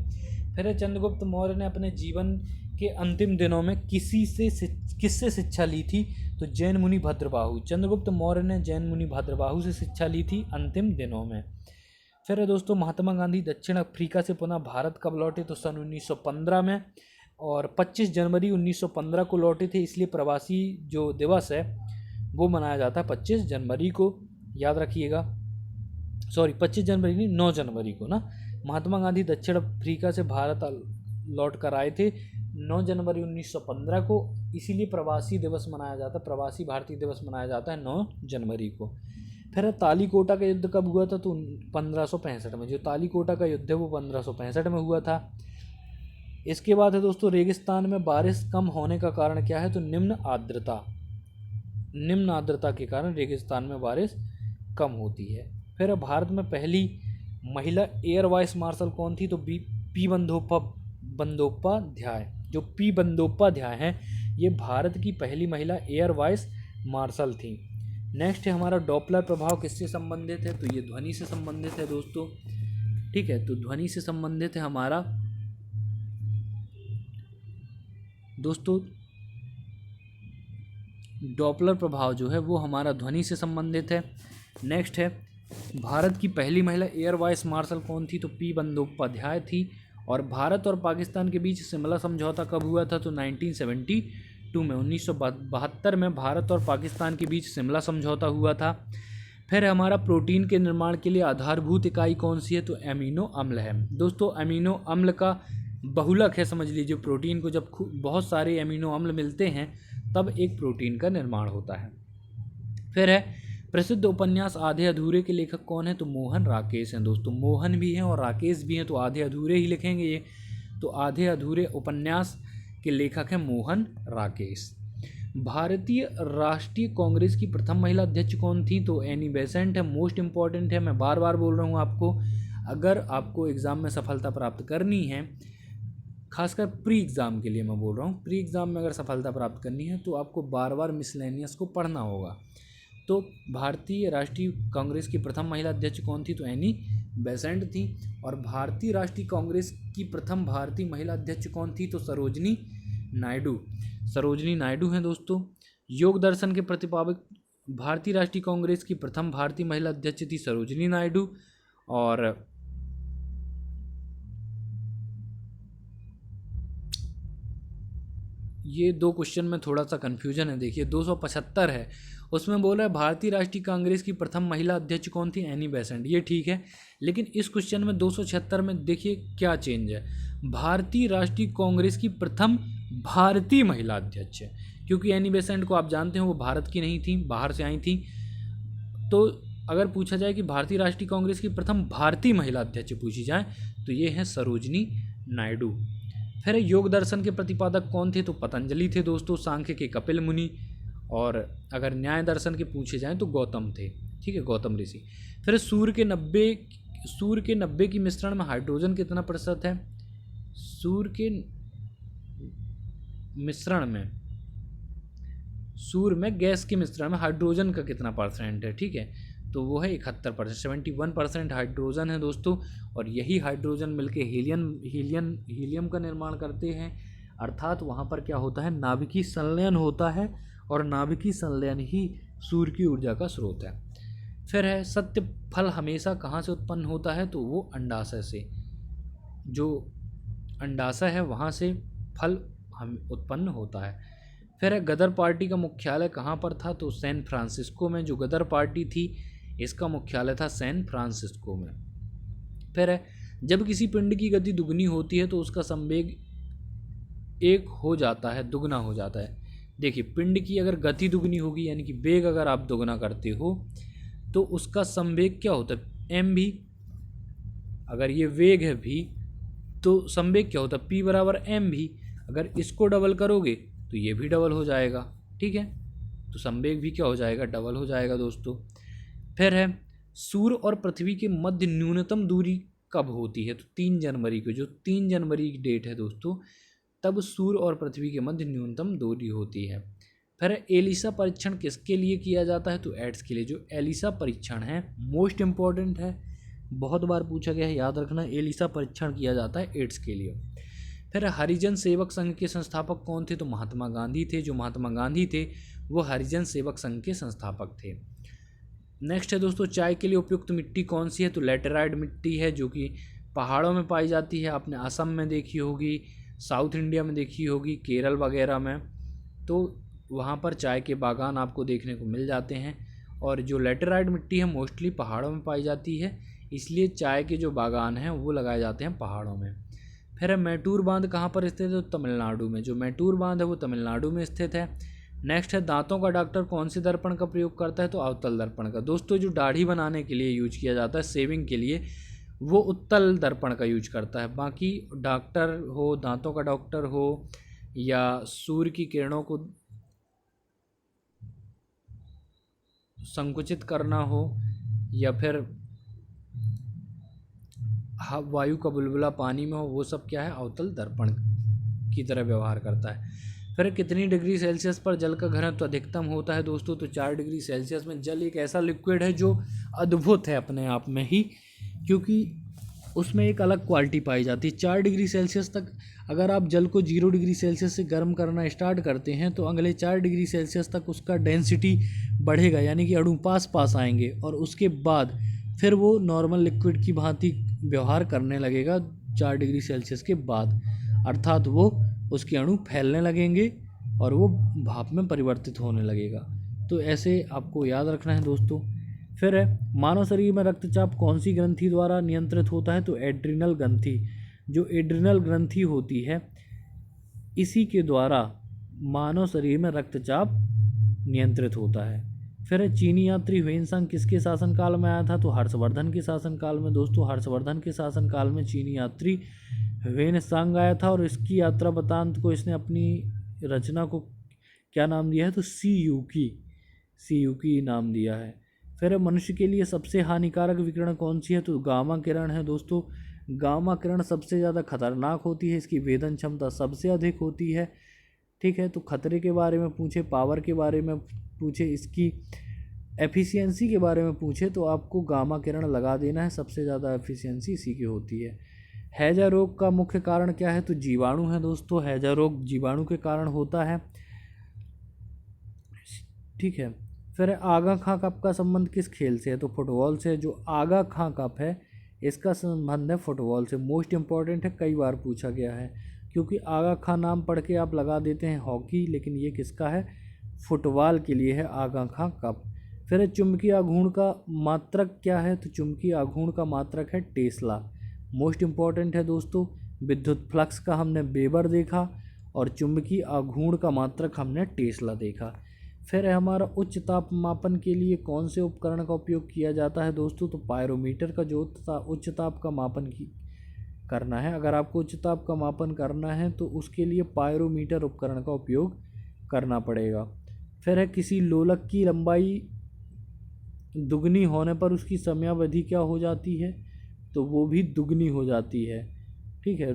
फिर चंद्रगुप्त मौर्य ने अपने जीवन के अंतिम दिनों में किससे शिक्षा ली थी? तो जैन मुनि भद्रबाहु। चंद्रगुप्त मौर्य ने जैन मुनि भद्रबाहु से शिक्षा ली थी अंतिम दिनों में। फिर दोस्तों महात्मा गांधी दक्षिण अफ्रीका से पुनः भारत कब लौटे? तो सन 1915 में, और 25 जनवरी 1915 को लौटे थे। इसलिए प्रवासी जो दिवस है वो मनाया जाता है 25 जनवरी को, याद रखिएगा। 25 जनवरी नहीं, 9 जनवरी को ना। महात्मा गांधी दक्षिण अफ्रीका से भारत लौट कर आए थे 9 जनवरी 1915 को, इसीलिए प्रवासी दिवस मनाया जाता है, प्रवासी भारतीय दिवस मनाया जाता है 9 जनवरी को। फिर तालीकोटा का युद्ध कब हुआ था? तो 1565 में। जो तालीकोटा का युद्ध है वो 1565 में हुआ था। इसके बाद है दोस्तों रेगिस्तान में बारिश कम होने का कारण क्या है? तो निम्न आर्द्रता के कारण रेगिस्तान में बारिश कम होती है। फिर भारत में पहली महिला एयर वाइस मार्शल कौन थी? तो पी बंदोपाध्याय। जो पी बंदोपाध्याय हैं ये भारत की पहली महिला एयर वाइस मार्शल थी। नेक्स्ट है हमारा डॉपलर प्रभाव किससे संबंधित है? तो ये ध्वनि से संबंधित है दोस्तों, ठीक है। तो ध्वनि से संबंधित है हमारा दोस्तों, डॉपलर प्रभाव जो है वो हमारा ध्वनि से संबंधित है। नेक्स्ट है भारत की पहली महिला एयर वाइस मार्शल कौन थी? तो पी बंदोपाध्याय थी। और भारत और पाकिस्तान के बीच शिमला समझौता कब हुआ था? तो 1972 में, 1972 में भारत और पाकिस्तान के बीच शिमला समझौता हुआ था। फिर हमारा प्रोटीन के निर्माण के लिए आधारभूत इकाई कौन सी है? तो एमिनो अम्ल है दोस्तों। एमिनो अम्ल का बहुलक है, समझ लीजिए। प्रोटीन को जब बहुत सारे एमिनो अम्ल मिलते हैं तब एक प्रोटीन का निर्माण होता है। फिर है प्रसिद्ध उपन्यास आधे अधूरे के लेखक कौन है? तो मोहन राकेश हैं दोस्तों। मोहन भी हैं और राकेश भी हैं, तो आधे अधूरे ही लिखेंगे ये। तो आधे अधूरे उपन्यास के लेखक हैं मोहन राकेश। भारतीय राष्ट्रीय कांग्रेस की प्रथम महिला अध्यक्ष कौन थी? तो एनी बेसेंट है। मोस्ट इंपॉर्टेंट है, मैं बार बार बोल रहा हूँ आपको, अगर आपको एग्ज़ाम में सफलता प्राप्त करनी है, खासकर प्री एग्ज़ाम के लिए मैं बोल रहा हूँ, प्री एग्ज़ाम में अगर सफलता प्राप्त करनी है तो आपको बार बार मिसलेनियस को पढ़ना होगा। तो भारतीय राष्ट्रीय कांग्रेस की प्रथम महिला अध्यक्ष कौन थी? तो एनी बेसेंट थी। और भारतीय राष्ट्रीय कांग्रेस की प्रथम भारतीय महिला अध्यक्ष कौन थी? तो सरोजनी नायडू हैं दोस्तों। योग दर्शन के प्रतिपादक भारतीय राष्ट्रीय कांग्रेस की प्रथम भारतीय महिला अध्यक्ष थी सरोजनी नायडू। और ये 2 क्वेश्चन में थोड़ा सा कन्फ्यूजन है, देखिए 275 है, उसमें बोल रहा है भारतीय राष्ट्रीय कांग्रेस की प्रथम महिला अध्यक्ष कौन थी? Annie Besant. ये ठीक है, लेकिन इस क्वेश्चन में 276 में देखिए क्या चेंज है। भारतीय राष्ट्रीय कांग्रेस की प्रथम भारतीय महिला अध्यक्ष है, क्योंकि एनी बेसेंट को आप जानते हैं वो भारत की नहीं थी, बाहर से आई थी। तो अगर पूछा जाए कि भारतीय राष्ट्रीय कांग्रेस की प्रथम भारतीय महिला अध्यक्ष पूछी जाए तो ये है सरोजनी नायडू। फिर योग दर्शन के प्रतिपादक कौन थे? तो पतंजलि थे दोस्तों। सांख्य के कपिल मुनि। और अगर न्याय दर्शन के पूछे जाएं तो गौतम थे, ठीक है, गौतम ऋषि। फिर सूर्य के 90 की मिश्रण में हाइड्रोजन कितना प्रतिशत है? सूर्य के मिश्रण में, सूर्य में गैस के मिश्रण में हाइड्रोजन का कितना परसेंट है? ठीक है, तो वो है 71%, 71% हाइड्रोजन है दोस्तों। और यही हाइड्रोजन मिलके हीलियम का निर्माण करते हैं, अर्थात वहाँ पर क्या होता है? नाभिकीय संलयन होता है, और नाभिकीय संलयन ही सूर्य की ऊर्जा का स्रोत है। फिर है सत्य फल हमेशा कहाँ से उत्पन्न होता है? तो वो अंडाशय से, जो अंडाशय है वहाँ से फल उत्पन्न होता है। फिर है गदर पार्टी का मुख्यालय कहाँ पर था? तो सैन फ्रांसिस्को में। जो गदर पार्टी थी इसका मुख्यालय था सैन फ्रांसिस्को में। फिर है जब किसी पिंड की गति दुगनी होती है तो उसका संवेग 1 हो जाता है, दुगना हो जाता है। देखिए पिंड की अगर गति दुगनी होगी, यानी कि वेग अगर आप दुगना करते हो तो उसका संवेग क्या होता है, एम भी। अगर ये वेग है भी तो संवेग क्या होता है, p बराबर एम भी। अगर इसको डबल करोगे तो ये भी डबल हो जाएगा, ठीक है। तो संवेग भी क्या हो जाएगा, डबल हो जाएगा दोस्तों। फिर है सूर्य और पृथ्वी के मध्य न्यूनतम दूरी कब होती है, तो 3 जनवरी को, जो 3 जनवरी की डेट है दोस्तों, तब सूर्य और पृथ्वी के मध्य न्यूनतम दूरी होती है। फिर एलिसा परीक्षण किसके लिए किया जाता है, तो एड्स के लिए। जो एलिसा परीक्षण है मोस्ट इम्पॉर्टेंट है, बहुत बार पूछा गया है, याद रखना। एलिसा परीक्षण किया जाता है एड्स के लिए। फिर हरिजन सेवक संघ के संस्थापक कौन थे, तो महात्मा गांधी थे। जो महात्मा गांधी थे वो हरिजन सेवक संघ के संस्थापक थे। नेक्स्ट है दोस्तों, चाय के लिए उपयुक्त मिट्टी कौन सी है, तो लेटेराइट मिट्टी है, जो कि पहाड़ों में पाई जाती है। आपने असम में देखी होगी, साउथ इंडिया में देखी होगी, केरल वगैरह में, तो वहाँ पर चाय के बागान आपको देखने को मिल जाते हैं। और जो लेटेराइट मिट्टी है मोस्टली पहाड़ों में पाई जाती है, इसलिए चाय के जो बागान हैं वो लगाए जाते हैं पहाड़ों में। फिर मैटूर बांध कहाँ पर स्थित है, तो तमिलनाडु में। जो मैटूर बांध है वो तमिलनाडु में स्थित है। नेक्स्ट है दांतों का डॉक्टर कौन से दर्पण का प्रयोग करता है, तो अवतल दर्पण का। दोस्तों जो दाढ़ी बनाने के लिए यूज किया जाता है, शेविंग के लिए, वो उत्तल दर्पण का यूज करता है। बाकी डॉक्टर हो, दांतों का डॉक्टर हो, या सूर्य की किरणों को संकुचित करना हो, या फिर वायु का बुलबुला पानी में हो, वो सब क्या है, अवतल दर्पण की तरह व्यवहार करता है। फिर कितनी डिग्री सेल्सियस पर जल का घनत्व अधिकतम होता है, दोस्तों, तो 4 डिग्री सेल्सियस में। जल एक ऐसा लिक्विड है जो अद्भुत है अपने आप में ही, क्योंकि उसमें एक अलग क्वालिटी पाई जाती है। 4 डिग्री सेल्सियस तक अगर आप जल को 0 डिग्री सेल्सियस से गर्म करना स्टार्ट करते हैं, तो अगले 4 डिग्री सेल्सियस तक उसका डेंसिटी बढ़ेगा, यानी कि अणु पास पास आएंगे, और उसके बाद फिर वो नॉर्मल लिक्विड की भांति व्यवहार करने लगेगा 4 डिग्री सेल्सियस के बाद। अर्थात वो उसके अणु फैलने लगेंगे और वो भाप में परिवर्तित होने लगेगा। तो ऐसे आपको याद रखना है दोस्तों। फिर है मानव शरीर में रक्तचाप कौन सी ग्रंथि द्वारा नियंत्रित होता है, तो एड्रिनल ग्रंथि। जो एड्रिनल ग्रंथि होती है, इसी के द्वारा मानव शरीर में रक्तचाप नियंत्रित होता है। फिर चीनी यात्री ह्वेनसांग किसके शासनकाल में आया था, तो हर्षवर्धन के शासनकाल में। दोस्तों हर्षवर्धन के शासनकाल में चीनी यात्री ह्वेनसांग आया था, और इसकी यात्रा वृत्तांत को इसने अपनी रचना को क्या नाम दिया है, तो सी यू की नाम दिया है। फिर मनुष्य के लिए सबसे हानिकारक विकिरण कौन सी है, तो गामा किरण है। दोस्तों गामा किरण सबसे ज़्यादा खतरनाक होती है, इसकी वेदन क्षमता सबसे अधिक होती है, ठीक है। तो खतरे के बारे में पूछे, पावर के बारे में पूछे, इसकी एफिशिएंसी के बारे में पूछे, तो आपको गामा किरण लगा देना है, सबसे ज़्यादा एफिशिएंसी इसी की होती है। हैजा रोग का मुख्य कारण क्या है, तो जीवाणु है। दोस्तों हैजा रोग जीवाणु के कारण होता है, ठीक है। फिर आगा खां कप का संबंध किस खेल से है, तो फुटबॉल से। जो आगा खां कप है इसका संबंध है फुटबॉल से। मोस्ट इम्पॉर्टेंट है, कई बार पूछा गया है, क्योंकि आगा खां नाम पढ़ के आप लगा देते हैं हॉकी, लेकिन ये किसका है, फुटबॉल के लिए है आगा खां कप। फिर चुंबकीय आघूर्ण का मात्रक क्या है, तो चुंबकीय आघूर्ण का मात्रक है टेस्ला। मोस्ट इम्पॉर्टेंट है दोस्तों। विद्युत फ्लक्स का हमने वेबर देखा, और चुंबकीय आघूर्ण का मात्रक हमने टेस्ला देखा। फिर है हमारा उच्च ताप मापन के लिए कौन से उपकरण का उपयोग किया जाता है, दोस्तों, तो पायरोमीटर का जो उच्च ताप का मापन करना है। अगर आपको उच्च ताप का मापन करना है तो उसके लिए पायरोमीटर उपकरण का उपयोग करना पड़ेगा। फिर है किसी लोलक की लंबाई दुगनी होने पर उसकी समयावधि क्या हो जाती है, तो वो भी दुगनी हो जाती है, ठीक है।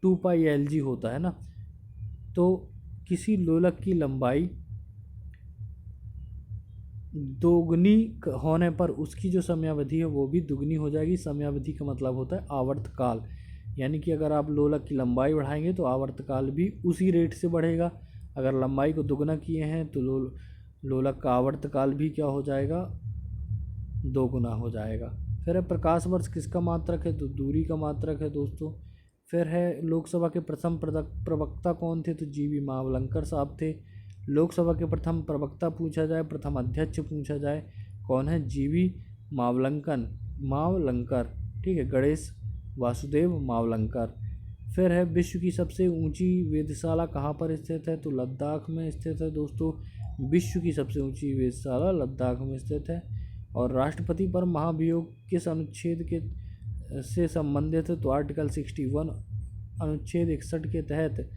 √2πLg होता है ना। तो किसी लोलक की लंबाई दोगुनी होने पर उसकी जो समयावधि है वो भी दुगनी हो जाएगी। समयावधि का मतलब होता है आवर्तकाल, यानी कि अगर आप लोलक की लंबाई बढ़ाएंगे तो आवर्तकाल भी उसी रेट से बढ़ेगा। अगर लंबाई को दुगना किए हैं तो लोलक का आवर्तकाल भी क्या हो जाएगा, दोगुना हो जाएगा। फिर है प्रकाश वर्ष किसका मात्रक है, तो दूरी का मात्रक है दोस्तों। फिर है लोकसभा के प्रथम प्रवक्ता कौन थे, तो जीवी मावलंकर साहब थे। लोकसभा के प्रथम प्रवक्ता पूछा जाए, प्रथम अध्यक्ष पूछा जाए, कौन है, जीवी मावलंकर, ठीक है, गणेश वासुदेव मावलंकर। फिर है विश्व की सबसे ऊंची वेधशाला कहाँ पर स्थित है, तो लद्दाख में स्थित है दोस्तों। विश्व की सबसे ऊंची वेधशाला लद्दाख में स्थित है। और राष्ट्रपति पर महाभियोग किस अनुच्छेद के से संबंधित है? तो आर्टिकल 61 अनुच्छेद 61 के तहत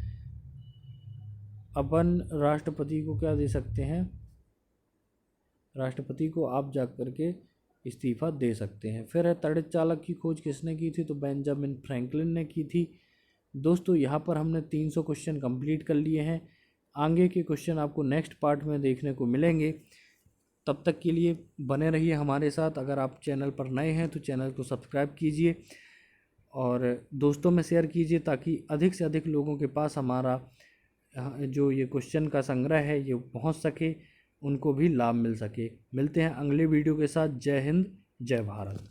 अपन राष्ट्रपति को क्या दे सकते हैं? राष्ट्रपति को आप जा कर के इस्तीफा दे सकते हैं। फिर है, तड़ित चालक की खोज किसने की थी? तो बेंजामिन फ्रैंकलिन ने की थी। दोस्तों यहाँ पर हमने 300 क्वेश्चन कंप्लीट कर लिए हैं। आगे के क्वेश्चन आपको नेक्स्ट पार्ट में देखने को मिलेंगे। तब तक के लिए बने रहिए हमारे साथ। अगर आप चैनल पर नए हैं तो चैनल को सब्सक्राइब कीजिए और दोस्तों में शेयर कीजिए, ताकि अधिक से अधिक लोगों के पास हमारा जो ये क्वेश्चन का संग्रह है ये पहुंच सके, उनको भी लाभ मिल सके। मिलते हैं अगले वीडियो के साथ। जय हिंद, जय भारत।